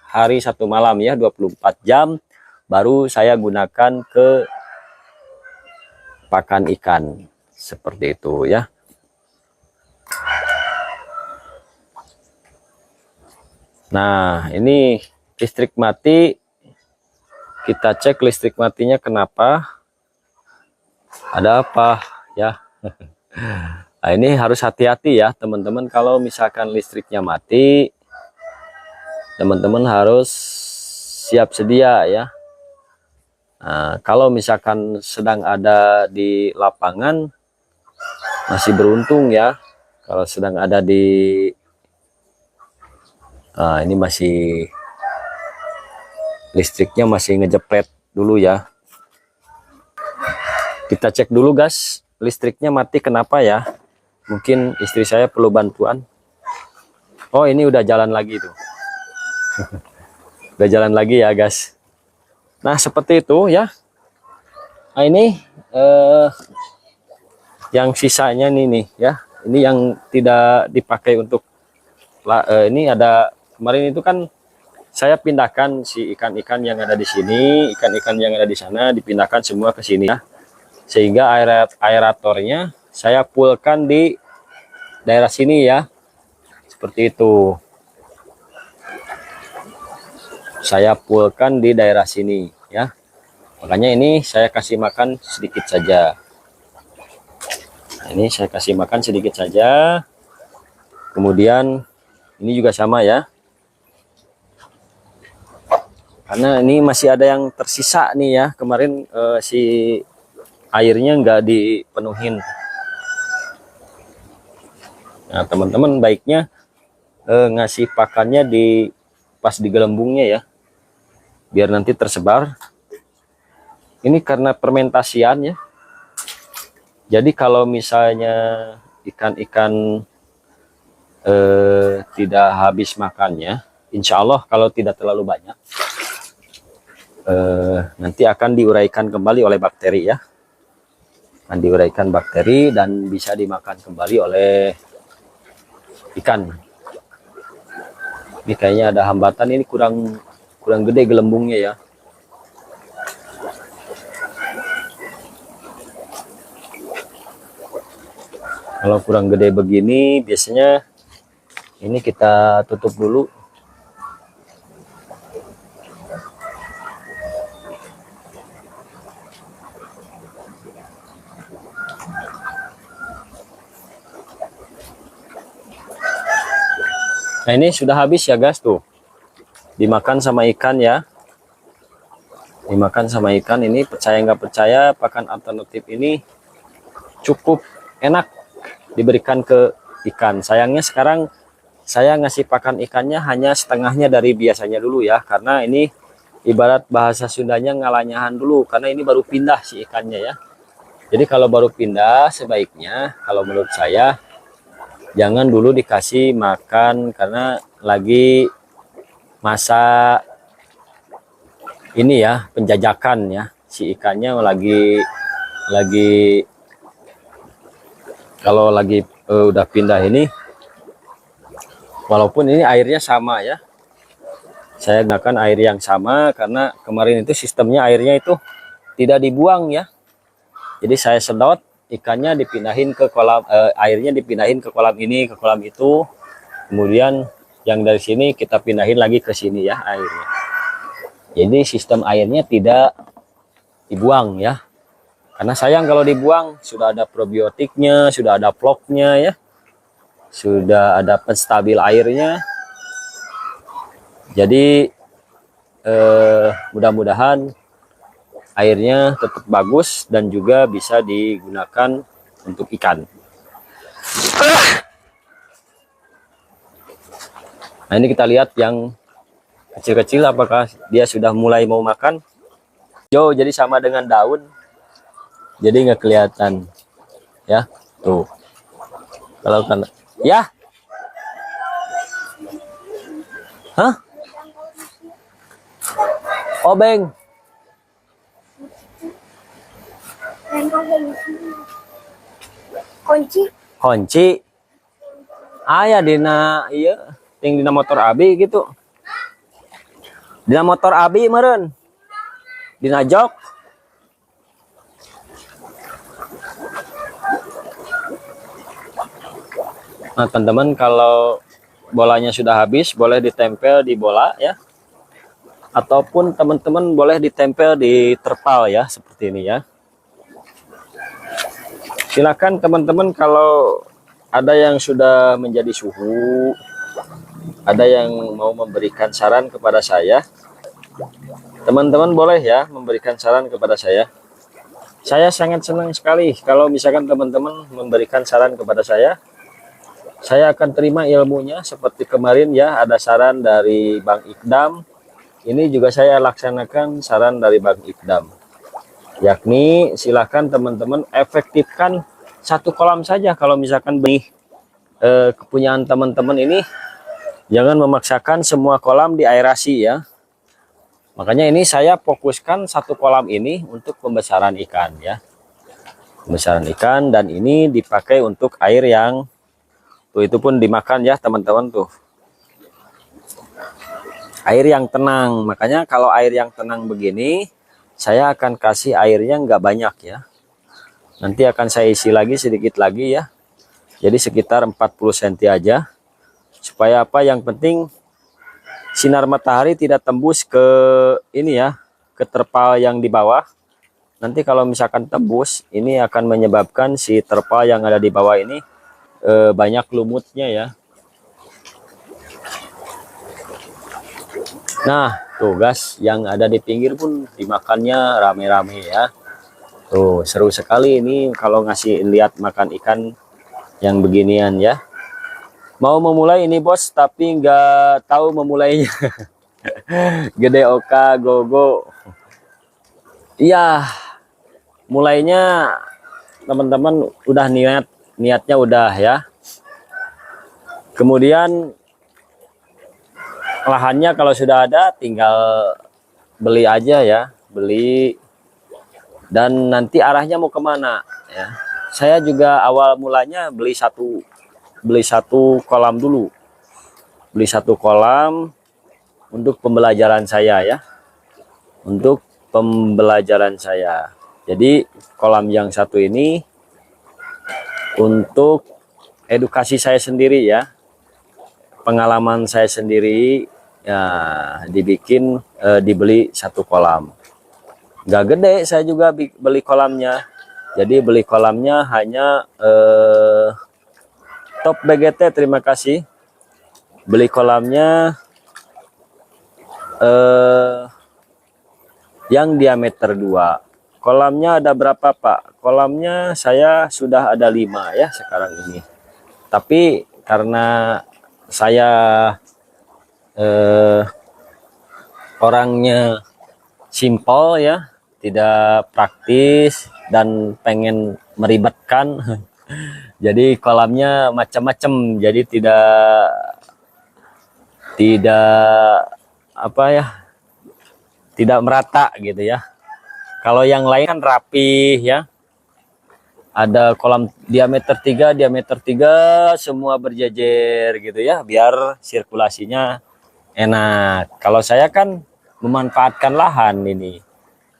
hari 1 malam ya, 24 jam. Baru saya gunakan ke pakan ikan. Seperti itu ya. Nah, ini listrik mati. Kita cek listrik matinya kenapa. Ada apa ya. Nah, ini harus hati-hati ya teman-teman. Kalau misalkan listriknya mati, teman-teman harus siap sedia ya. Nah, kalau misalkan sedang ada di lapangan, masih beruntung ya. Kalau sedang ada di ini masih listriknya masih ngejepret dulu ya. Kita cek dulu guys, listriknya mati kenapa ya. Mungkin istri saya perlu bantuan. Oh, ini udah jalan lagi tuh. Udah jalan lagi ya guys. Nah, seperti itu ya. Nah, ini yang sisanya nih ya. Ini yang tidak dipakai untuk ini ada kemarin itu kan saya pindahkan si ikan-ikan yang ada di sini, ikan-ikan yang ada di sana dipindahkan semua ke sini ya. Sehingga aeratornya saya fullkan di daerah sini ya. Seperti itu. Saya fullkan di daerah sini ya. Makanya ini saya kasih makan sedikit saja. Nah, ini saya kasih makan sedikit saja. Kemudian ini juga sama ya. Karena ini masih ada yang tersisa nih ya. Kemarin si airnya nggak dipenuhin. Nah, teman-teman baiknya ngasih pakannya pas di gelembungnya ya. Biar nanti tersebar. Ini karena fermentasian ya. Jadi kalau misalnya ikan-ikan tidak habis makannya, insya Allah kalau tidak terlalu banyak, nanti akan diuraikan kembali oleh bakteri ya. Akan diuraikan bakteri dan bisa dimakan kembali oleh ikan. Ini kayaknya ada hambatan, ini kurang gede gelembungnya ya. Kalau kurang gede begini biasanya ini kita tutup dulu. Nah, ini sudah habis ya guys tuh. dimakan sama ikan ya. Dimakan sama ikan. Ini percaya nggak percaya, pakan alternatif ini cukup enak diberikan ke ikan. Sayangnya sekarang saya ngasih pakan ikannya hanya setengahnya dari biasanya dulu ya, karena ini ibarat bahasa Sundanya ngalanyahan dulu, karena ini baru pindah si ikannya ya. Jadi kalau baru pindah sebaiknya kalau menurut saya jangan dulu dikasih makan, karena lagi masa ini ya penjajakan ya, si ikannya lagi kalau lagi udah pindah ini, walaupun ini airnya sama ya, saya gunakan air yang sama karena kemarin itu sistemnya airnya itu tidak dibuang ya. Jadi saya sedot ikannya, dipindahin ke kolam, airnya dipindahin ke kolam ini, ke kolam itu, kemudian yang dari sini kita pindahin lagi ke sini ya airnya. Jadi sistem airnya tidak dibuang ya, karena sayang kalau dibuang. Sudah ada probiotiknya, sudah ada vlognya ya, sudah ada penstabil airnya. Jadi mudah-mudahan airnya tetap bagus dan juga bisa digunakan untuk ikan. Nah ini kita lihat yang kecil-kecil, apakah dia sudah mulai mau makan. Jauh, jadi sama dengan daun, jadi nggak kelihatan ya. Tuh kalau kan ya, hah, obeng kunci ayah dina iya ting dina motor abi gitu, dina motor abi meren dina jok. Nah teman-teman, kalau bolanya sudah habis boleh ditempel di bola ya, ataupun teman-teman boleh ditempel di terpal ya, seperti ini ya. Silakan teman-teman, kalau ada yang sudah menjadi suhu, ada yang mau memberikan saran kepada saya, teman-teman boleh ya memberikan saran kepada saya. Saya sangat senang sekali kalau misalkan teman-teman memberikan saran kepada saya akan terima ilmunya. Seperti kemarin ya, ada saran dari Bang Ikdam, ini juga saya laksanakan saran dari Bang Ikdam, yakni silakan teman-teman efektifkan satu kolam saja. Kalau misalkan benih kepunyaan teman-teman ini, jangan memaksakan semua kolam diaerasi ya. Makanya ini saya fokuskan satu kolam ini untuk pembesaran ikan ya, pembesaran ikan, dan ini dipakai untuk air yang tuh, itu pun dimakan ya teman-teman tuh, air yang tenang. Makanya kalau air yang tenang begini, saya akan kasih airnya nggak banyak ya, nanti akan saya isi lagi sedikit lagi ya, jadi sekitar 40 cm aja, supaya apa, yang penting sinar matahari tidak tembus ke ini ya, ke terpal yang di bawah. Nanti kalau misalkan tembus, ini akan menyebabkan si terpal yang ada di bawah ini banyak lumutnya ya. Nah tuh guys, yang ada di pinggir pun dimakannya rame-rame ya. Tuh seru sekali ini kalau ngasih lihat makan ikan yang beginian ya. Mau memulai ini bos, tapi nggak tahu memulainya. Gede oka gogo. Iya, mulainya teman-teman udah niatnya udah ya. Kemudian lahannya kalau sudah ada tinggal beli aja ya, beli, dan nanti arahnya mau kemana ya. Saya juga awal mulanya beli satu kolam dulu, beli satu kolam untuk pembelajaran saya ya, untuk pembelajaran saya. Jadi kolam yang satu ini untuk edukasi saya sendiri ya, pengalaman saya sendiri ya, dibikin dibeli satu kolam. Nggak gede, saya juga beli kolamnya. Jadi beli kolamnya hanya Top BGT, terima kasih. Beli kolamnya yang diameter 2. Kolamnya ada berapa, Pak? Kolamnya saya sudah ada 5 ya sekarang ini. Tapi karena saya orangnya simple ya, tidak praktis dan pengen meribetkan. Jadi kolamnya macam-macam. Jadi tidak apa ya, tidak merata gitu ya. Kalau yang lain kan rapi ya, ada kolam diameter 3 semua berjejer gitu ya, biar sirkulasinya enak. Kalau saya kan memanfaatkan lahan ini,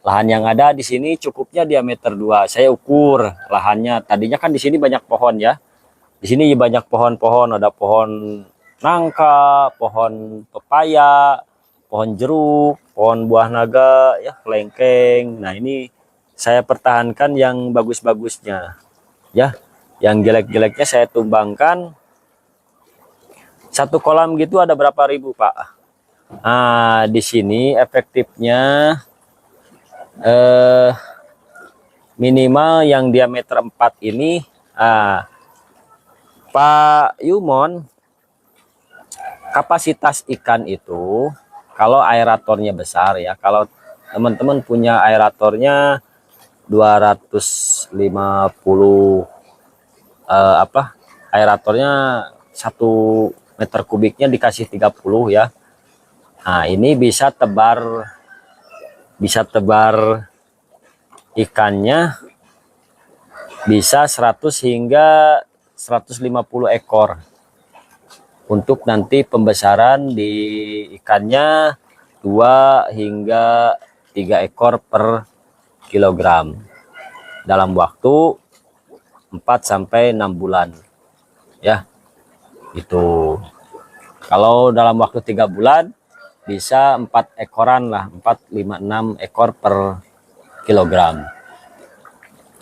lahan yang ada di sini cukupnya diameter 2. Saya ukur lahannya, tadinya kan di sini banyak pohon ya, di sini banyak pohon-pohon, ada pohon nangka, pohon pepaya, pohon jeruk, pohon buah naga, ya kelengkeng. Nah ini saya pertahankan yang bagus-bagusnya, ya. Yang jelek-jeleknya saya tumbangkan. Satu kolam gitu ada berapa ribu, Pak? Nah di sini efektifnya minimal yang diameter 4 ini. Pak Yumon, kapasitas ikan itu kalau aeratornya besar ya, kalau teman-teman punya aeratornya 250 aeratornya 1 meter kubiknya dikasih 30 ya. Nah ini bisa tebar ikannya bisa 100 hingga 150 ekor. Untuk nanti pembesaran di ikannya 2 hingga 3 ekor per kilogram dalam waktu 4 sampai 6 bulan ya. Itu kalau dalam waktu 3 bulan bisa 4 ekoran lah, 4, 5, 6 ekor per kilogram.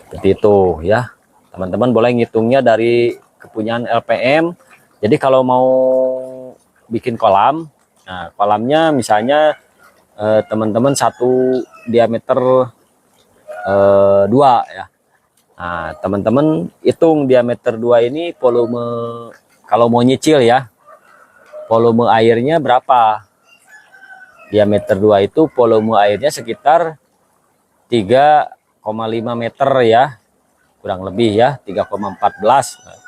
Seperti itu ya. Teman-teman boleh ngitungnya dari kepunyaan LPM. Jadi kalau mau bikin kolam, nah kolamnya misalnya teman-teman 1 diameter 2 ya. Nah teman-teman hitung diameter 2 ini volume, kalau mau nyicil ya, volume airnya berapa. Diameter 2 itu volume airnya sekitar 3,5 meter ya, kurang lebih ya, 3,14.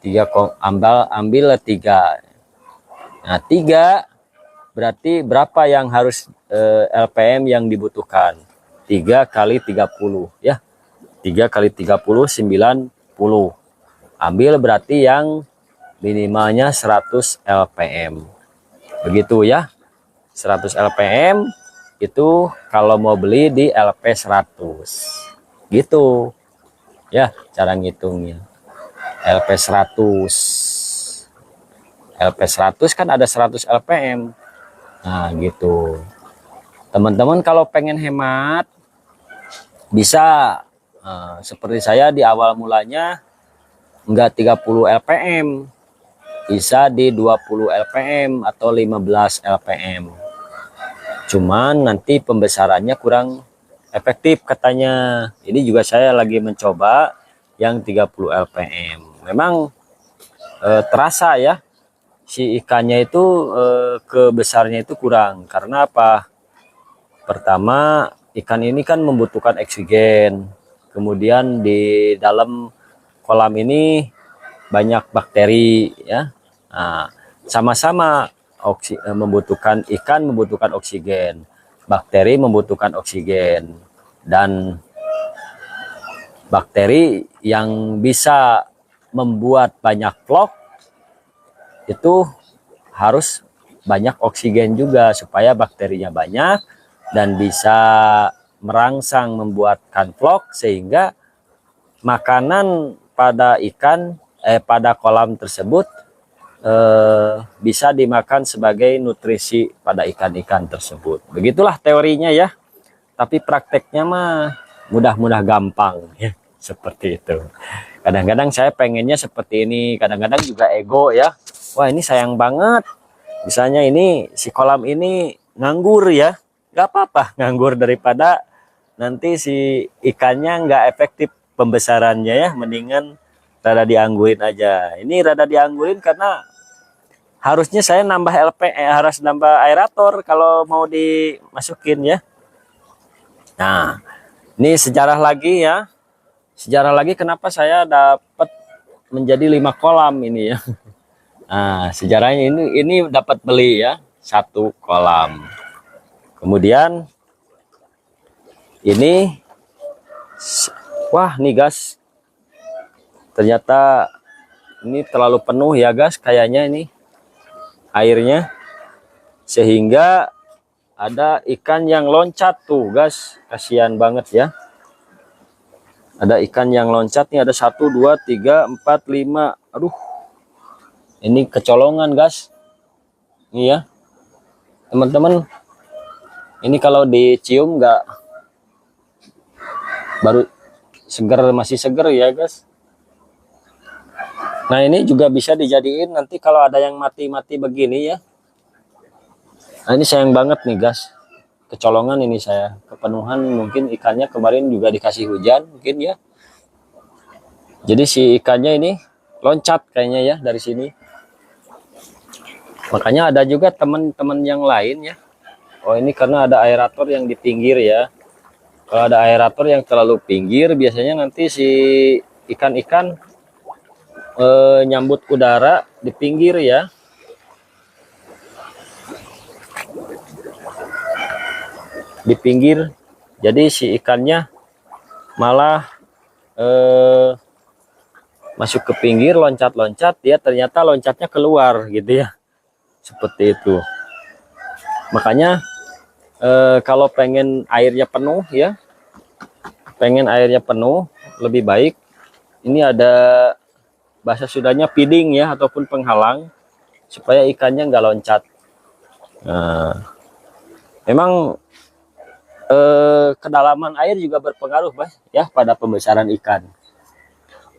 3 ambil 3. Nah 3 berarti berapa yang harus LPM yang dibutuhkan? 3 kali 30 ya, 3 kali 30 90. Ambil berarti yang minimalnya 100 LPM, begitu ya. 100 LPM itu kalau mau beli di LP 100 gitu ya cara ngitungnya. LP 100 kan ada 100 LPM. Nah gitu teman-teman, kalau pengen hemat bisa seperti saya di awal mulanya enggak 30 LPM, bisa di 20 LPM atau 15 LPM. Cuman nanti pembesarannya kurang efektif katanya. Ini juga saya lagi mencoba yang 30 LPM. Memang terasa ya si ikannya itu kebesarnya itu kurang. Karena apa? Pertama, ikan ini kan membutuhkan oksigen. Kemudian di dalam kolam ini banyak bakteri ya. Nah, sama-sama membutuhkan, ikan membutuhkan oksigen, bakteri membutuhkan oksigen, dan bakteri yang bisa membuat banyak vlog itu harus banyak oksigen juga supaya bakterinya banyak dan bisa merangsang membuatkan vlog, sehingga makanan pada ikan pada kolam tersebut bisa dimakan sebagai nutrisi pada ikan-ikan tersebut. Begitulah teorinya ya. Tapi prakteknya mah mudah-mudah gampang ya, seperti itu. Kadang-kadang saya pengennya seperti ini, kadang-kadang juga ego ya. Wah ini sayang banget. Misalnya ini si kolam ini nganggur ya, nggak apa-apa nganggur daripada nanti si ikannya nggak efektif pembesarannya ya, mendingan rada dianggurin aja. Ini rada dianggurin karena harusnya saya nambah harus nambah aerator kalau mau dimasukin ya. Nah, ini sejarah lagi ya. Sejarah lagi kenapa saya dapat menjadi 5 kolam ini ya. Nah, sejarahnya ini dapat beli ya 1 kolam. Kemudian ini wah nih gas, ternyata ini terlalu penuh ya gas kayaknya ini airnya, sehingga ada ikan yang loncat tuh gas, kasihan banget ya. Ada ikan yang loncat nih, ada 1 2 3 4 5. Aduh, ini kecolongan gas ini ya teman-teman. Ini kalau dicium nggak, baru seger, masih seger ya guys. Nah ini juga bisa dijadiin nanti kalau ada yang mati-mati begini ya. Nah ini sayang banget nih guys, kecolongan ini saya, kepenuhan mungkin ikannya kemarin juga dikasih hujan mungkin ya. Jadi si ikannya ini loncat kayaknya ya dari sini. Makanya ada juga teman-teman yang lain ya. Oh ini karena ada aerator yang di pinggir ya. Kalau ada aerator yang terlalu pinggir, biasanya nanti si ikan-ikan nyambut udara di pinggir ya. Di pinggir, jadi si ikannya malah masuk ke pinggir, loncat-loncat, dia ternyata loncatnya keluar gitu ya, seperti itu. Makanya kalau pengen airnya penuh ya, pengen airnya penuh, lebih baik ini ada bahasa sudahnya feeding ya, ataupun penghalang supaya ikannya nggak loncat. Nah, memang kedalaman air juga berpengaruh Mas ya pada pembesaran ikan.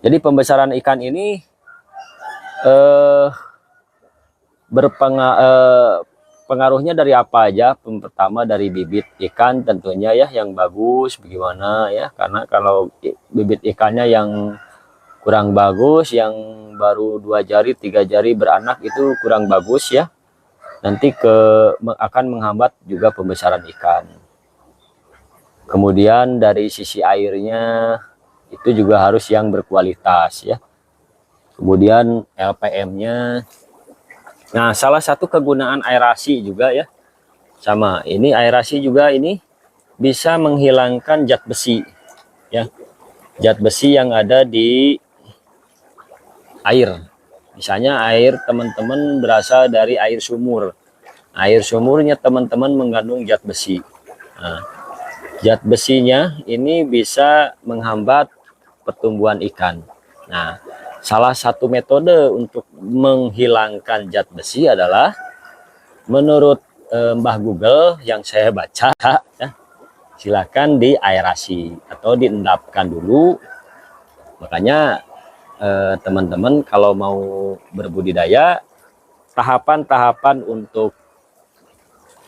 Jadi pembesaran ikan ini pengaruhnya dari apa aja? Pertama dari bibit ikan tentunya ya, yang bagus bagaimana ya, karena kalau bibit ikannya yang kurang bagus, yang baru 2 jari 3 jari beranak, itu kurang bagus ya, nanti akan menghambat juga pembesaran ikan. Kemudian dari sisi airnya itu juga harus yang berkualitas ya. Kemudian LPM-nya. Nah, salah satu kegunaan aerasi juga ya. Sama, ini aerasi juga ini bisa menghilangkan zat besi ya. Zat besi yang ada di air. Misalnya air teman-teman berasal dari air sumur. Air sumurnya teman-teman mengandung zat besi. Nah, zat besinya ini bisa menghambat pertumbuhan ikan. Nah, salah satu metode untuk menghilangkan zat besi adalah menurut Mbah Google yang saya baca ya, silakan diaerasi atau diendapkan dulu. Makanya teman-teman kalau mau berbudidaya, tahapan-tahapan untuk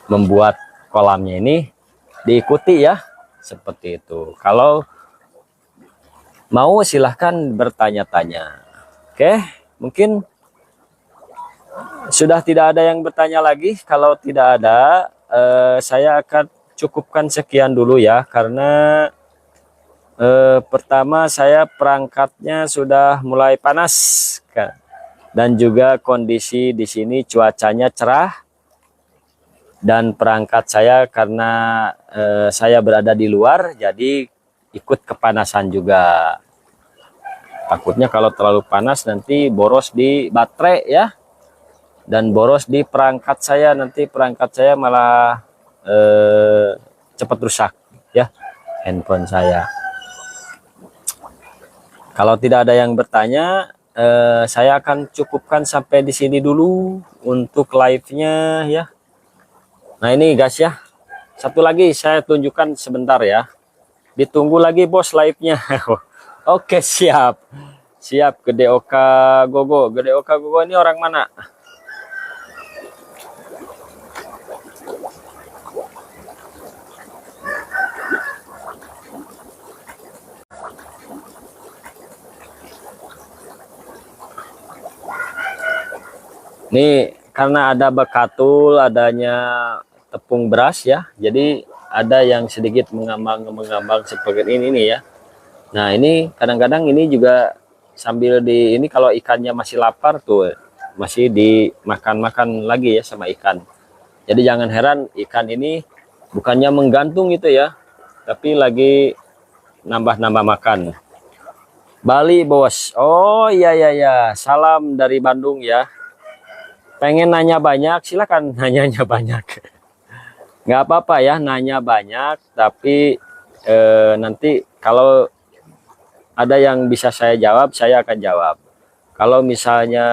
membuat kolamnya ini diikuti ya, seperti itu. Kalau mau silahkan bertanya-tanya. Oke, mungkin sudah tidak ada yang bertanya lagi. Kalau tidak ada, saya akan cukupkan sekian dulu ya, karena pertama saya perangkatnya sudah mulai panas kan, dan juga kondisi di sini cuacanya cerah, dan perangkat saya karena saya berada di luar, jadi ikut kepanasan juga. Takutnya kalau terlalu panas nanti boros di baterai ya, dan boros di perangkat saya, nanti perangkat saya malah cepat rusak ya, handphone saya. Kalau tidak ada yang bertanya, saya akan cukupkan sampai di sini dulu untuk live-nya ya. Nah ini guys ya, satu lagi saya tunjukkan sebentar ya. Ditunggu lagi bos live-nya. Oke, siap. Siap, Gede Oka Gogo. Gede Oka Gogo ini orang mana? Ini karena ada bekatul, adanya tepung beras ya, jadi ada yang sedikit mengambang seperti ini nih ya. Nah ini kadang-kadang ini juga sambil di ini, kalau ikannya masih lapar tuh masih dimakan-makan lagi ya sama ikan. Jadi jangan heran ikan ini bukannya menggantung gitu ya, tapi lagi nambah-nambah makan. Bali bos, oh iya iya ya, salam dari Bandung ya. Pengen nanya banyak, silakan nanyanya banyak. Nggak apa-apa ya nanya banyak, tapi nanti kalau ada yang bisa saya jawab, saya akan jawab. Kalau misalnya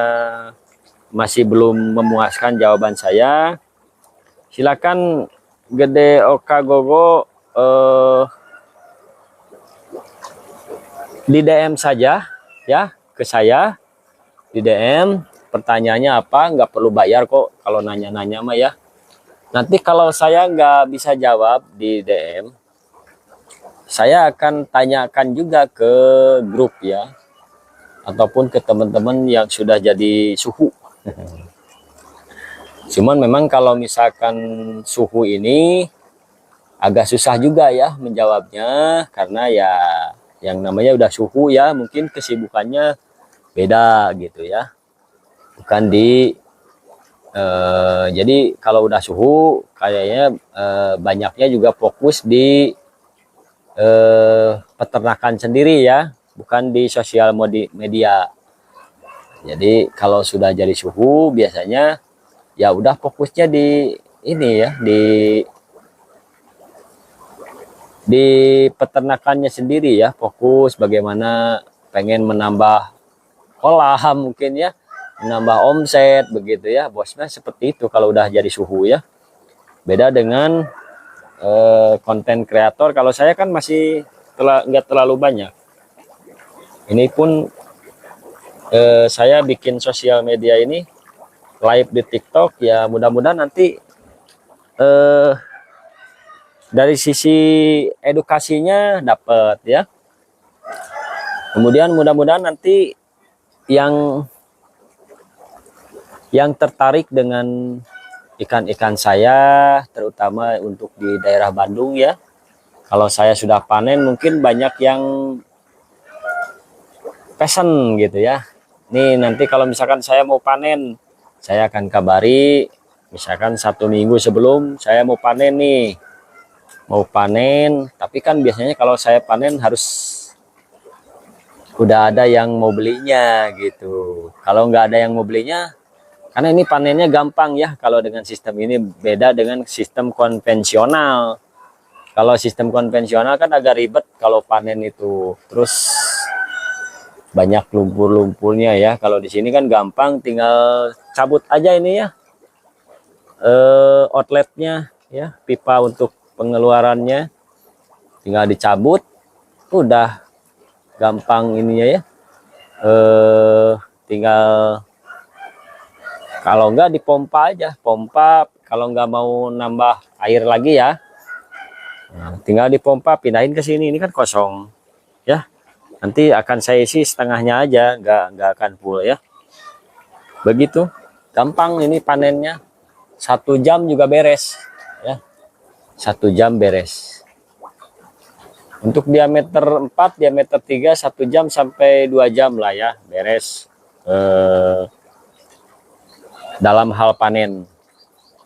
masih belum memuaskan jawaban saya, silakan Gede Oka Gogo di DM saja ya ke saya, di DM. Pertanyaannya apa, nggak perlu bayar kok kalau nanya-nanya mah ya. Nanti kalau saya nggak bisa jawab di DM, saya akan tanyakan juga ke grup ya, ataupun ke teman-teman yang sudah jadi suhu. Cuman memang kalau misalkan suhu ini agak susah juga ya menjawabnya, karena ya yang namanya udah suhu ya, mungkin kesibukannya beda gitu ya. Bukan di jadi kalau udah suhu kayaknya banyaknya juga fokus di peternakan sendiri ya, bukan di sosial media. Jadi kalau sudah jadi suhu biasanya ya udah fokusnya di ini ya, di peternakannya sendiri ya, fokus bagaimana pengen menambah kolam mungkin ya, menambah omset begitu ya bosnya, seperti itu kalau udah jadi suhu ya. Beda dengan konten kreator. Kalau saya kan masih nggak terlalu banyak. Ini pun saya bikin sosial media ini live di TikTok ya, mudah-mudahan nanti dari sisi edukasinya dapat ya. Kemudian mudah-mudahan nanti yang tertarik dengan ikan-ikan saya, terutama untuk di daerah Bandung ya. Kalau saya sudah panen, mungkin banyak yang pesen gitu ya. Nih nanti kalau misalkan saya mau panen, saya akan kabari, misalkan 1 minggu sebelum saya mau panen nih. Mau panen, tapi kan biasanya kalau saya panen harus udah ada yang mau belinya gitu. Kalau nggak ada yang mau belinya, karena ini panennya gampang ya kalau dengan sistem ini, beda dengan sistem konvensional. Kalau sistem konvensional kan agak ribet kalau panen itu, terus banyak lumpur-lumpurnya ya. Kalau di sini kan gampang, tinggal cabut aja ini ya, outletnya ya, pipa untuk pengeluarannya tinggal dicabut, udah gampang ininya ya. Tinggal kalau enggak dipompa aja, pompa. Kalau enggak mau nambah air lagi ya, nah, tinggal dipompa, pindahin ke sini. Ini kan kosong ya, nanti akan saya isi setengahnya aja, enggak akan full ya. Begitu gampang ini panennya, 1 jam juga beres ya, 1 jam beres. Untuk diameter 4, diameter 3, 1 jam sampai 2 jam lah ya beres. Dalam hal panen,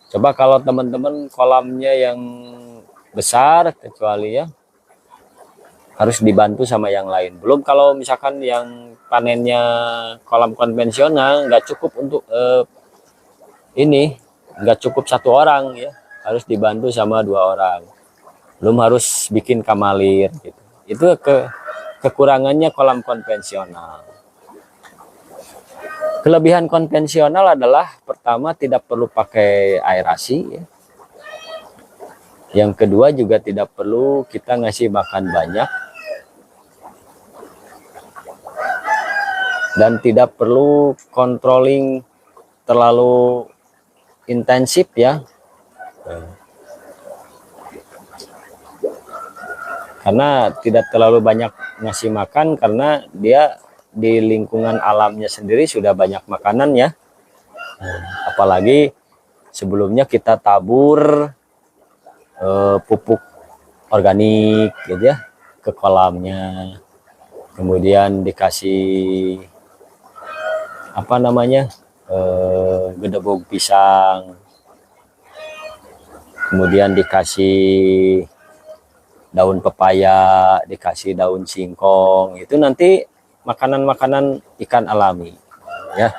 coba kalau teman-teman kolamnya yang besar, kecuali ya harus dibantu sama yang lain. Belum kalau misalkan yang panennya kolam konvensional, nggak cukup untuk ini, nggak cukup 1 orang ya, harus dibantu sama 2 orang. Belum harus bikin kamalir gitu. Itu kekurangannya kolam konvensional. Kelebihan konvensional adalah pertama tidak perlu pakai aerasi ya. Yang kedua juga tidak perlu kita ngasih makan banyak, dan tidak perlu controlling terlalu intensif ya. Karena tidak terlalu banyak ngasih makan, karena dia di lingkungan alamnya sendiri sudah banyak makanan ya. Apalagi sebelumnya kita tabur pupuk organik gitu ya ke kolamnya, kemudian dikasih apa namanya gedebug pisang, kemudian dikasih daun pepaya, dikasih daun singkong, itu nanti makanan-makanan ikan alami ya.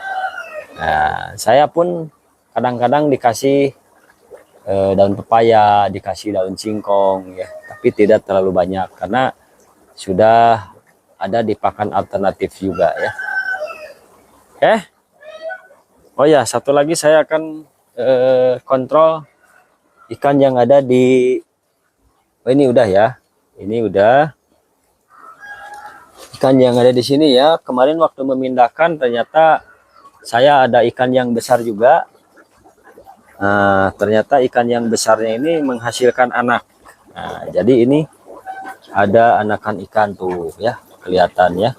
Nah, saya pun kadang-kadang dikasih daun pepaya, dikasih daun singkong ya, tapi tidak terlalu banyak karena sudah ada di pakan alternatif juga ya. Oh ya, satu lagi saya akan kontrol ikan yang ada di ini udah ya. Ini udah ikan yang ada di sini ya. Kemarin waktu memindahkan ternyata saya ada ikan yang besar juga. Nah, ternyata ikan yang besarnya ini menghasilkan anak. Nah, jadi ini ada anakan ikan tuh ya, kelihatan ya.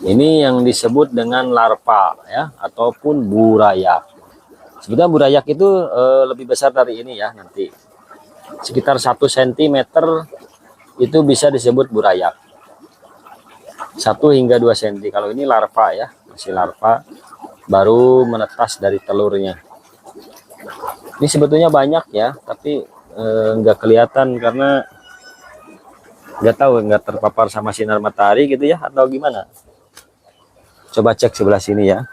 Ini yang disebut dengan larva ya, ataupun burayak. Sebetulnya burayak itu lebih besar dari ini ya, nanti sekitar 1 cm itu bisa disebut burayak. 1 hingga 2 cm. Kalau ini larva ya, masih larva, baru menetas dari telurnya. Ini sebetulnya banyak ya, tapi nggak kelihatan karena nggak tahu, nggak terpapar sama sinar matahari gitu ya, atau gimana. Coba cek sebelah sini ya.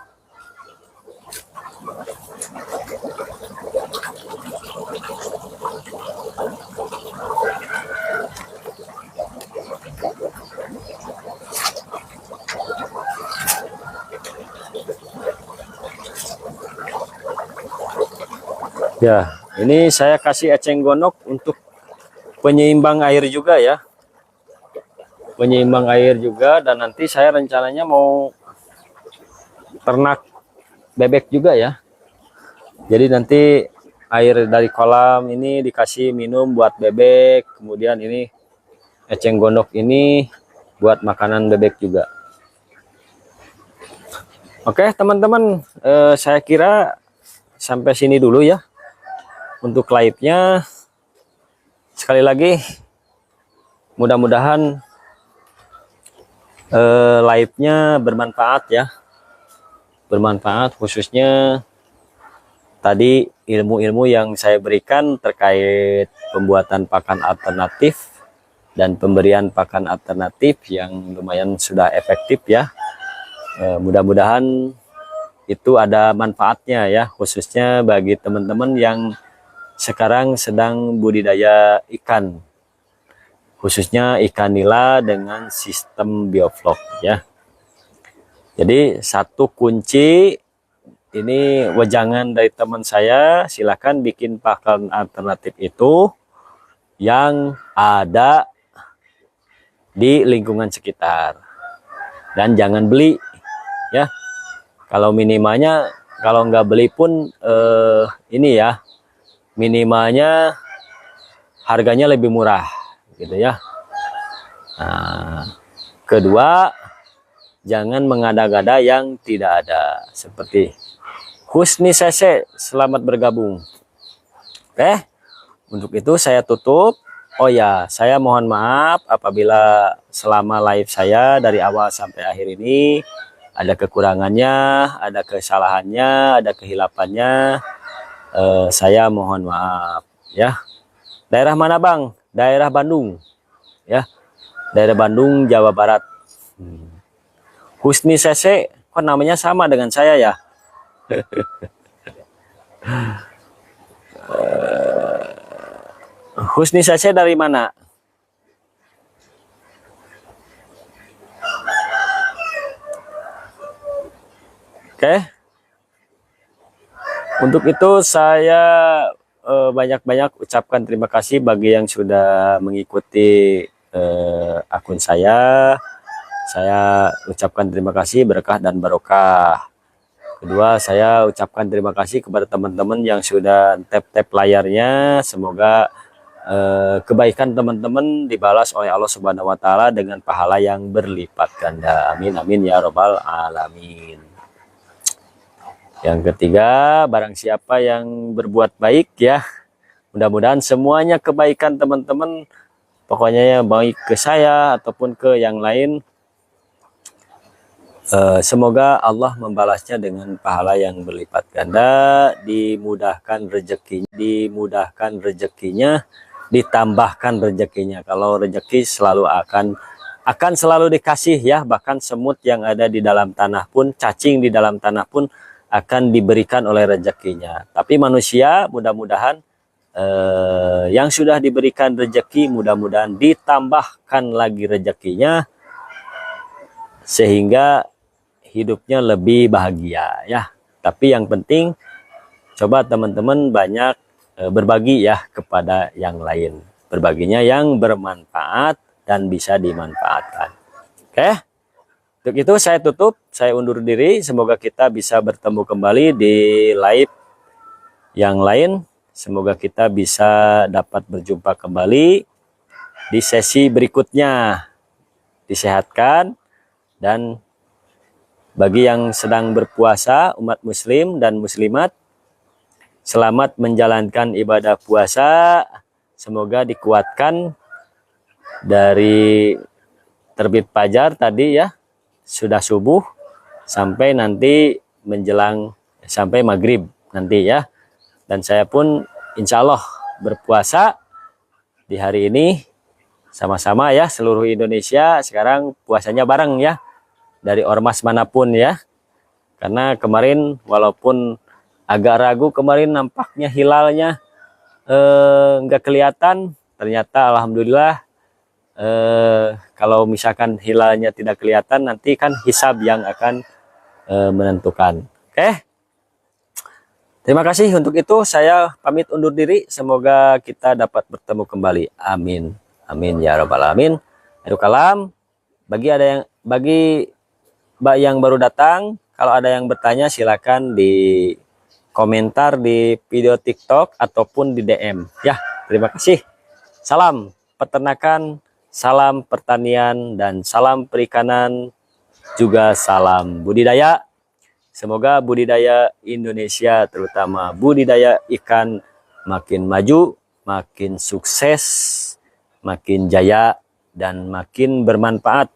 Ya, ini saya kasih eceng gondok untuk penyeimbang air juga ya. Penyeimbang air juga, dan nanti saya rencananya mau ternak bebek juga ya. Jadi nanti air dari kolam ini dikasih minum buat bebek, kemudian ini eceng gondok ini buat makanan bebek juga. Oke teman-teman, saya kira sampai sini dulu ya untuk live-nya. Sekali lagi mudah-mudahan live-nya bermanfaat ya, bermanfaat, khususnya tadi ilmu-ilmu yang saya berikan terkait pembuatan pakan alternatif dan pemberian pakan alternatif yang lumayan sudah efektif ya. Mudah-mudahan itu ada manfaatnya ya, khususnya bagi teman-teman yang sekarang sedang budidaya ikan, khususnya ikan nila dengan sistem bioflok ya. Jadi satu kunci ini wejangan dari teman saya, silakan bikin pakan alternatif itu yang ada di lingkungan sekitar dan jangan beli ya. Kalau minimalnya, kalau nggak beli pun ini ya, minimalnya harganya lebih murah gitu ya. Nah, kedua, jangan mengada-gada yang tidak ada. Seperti Husni Sese, selamat bergabung. Oke, untuk itu saya tutup. Oh ya, saya mohon maaf apabila selama live saya dari awal sampai akhir ini ada kekurangannya, ada kesalahannya, ada kehilafannya. Saya mohon maaf ya. Daerah mana Bang? Daerah Bandung ya. Daerah Bandung, Jawa Barat. Husni Sese, kok namanya sama dengan saya ya? Husni Sese dari mana? Oke. Untuk itu saya banyak-banyak ucapkan terima kasih bagi yang sudah mengikuti akun saya. Saya ucapkan terima kasih, berkah dan barokah. Kedua, saya ucapkan terima kasih kepada teman-teman yang sudah tap-tap layarnya. Semoga kebaikan teman-teman dibalas oleh Allah Subhanahu wa taala dengan pahala yang berlipat ganda. Amin amin ya robbal alamin. Yang ketiga, barang siapa yang berbuat baik ya, mudah-mudahan semuanya kebaikan teman-teman, pokoknya ya baik ke saya ataupun ke yang lain, semoga Allah membalasnya dengan pahala yang berlipat ganda, dimudahkan rezekinya, ditambahkan rezekinya. Kalau rezeki selalu akan selalu dikasih ya, bahkan semut yang ada di dalam tanah pun, cacing di dalam tanah pun akan diberikan oleh rezekinya. Tapi manusia mudah-mudahan yang sudah diberikan rezeki mudah-mudahan ditambahkan lagi rezekinya sehingga hidupnya lebih bahagia ya. Tapi yang penting coba teman-teman banyak berbagi ya kepada yang lain. Berbaginya yang bermanfaat dan bisa dimanfaatkan. Oke. Untuk itu saya tutup, saya undur diri. Semoga kita bisa bertemu kembali di live yang lain. Semoga kita bisa dapat berjumpa kembali di sesi berikutnya. Disehatkan, dan bagi yang sedang berpuasa, umat muslim dan muslimat, selamat menjalankan ibadah puasa. Semoga dikuatkan dari terbit fajar tadi ya, sudah subuh sampai nanti menjelang sampai maghrib nanti ya. Dan saya pun insya Allah berpuasa di hari ini sama-sama ya, seluruh Indonesia sekarang puasanya bareng ya, dari ormas manapun ya. Karena kemarin walaupun agak ragu, kemarin nampaknya hilalnya nggak kelihatan, ternyata alhamdulillah. Kalau misalkan hilalnya tidak kelihatan, nanti kan hisab yang akan menentukan. Oke. Terima kasih. Untuk itu saya pamit undur diri. Semoga kita dapat bertemu kembali. Amin. Amin ya rabbal alamin. Aduh kalam. Bagi yang baru datang, kalau ada yang bertanya silakan di komentar di video TikTok ataupun di DM. Ya, terima kasih. Salam peternakan, salam pertanian, dan salam perikanan, juga salam budidaya. Semoga budidaya Indonesia, terutama budidaya ikan, makin maju, makin sukses, makin jaya, dan makin bermanfaat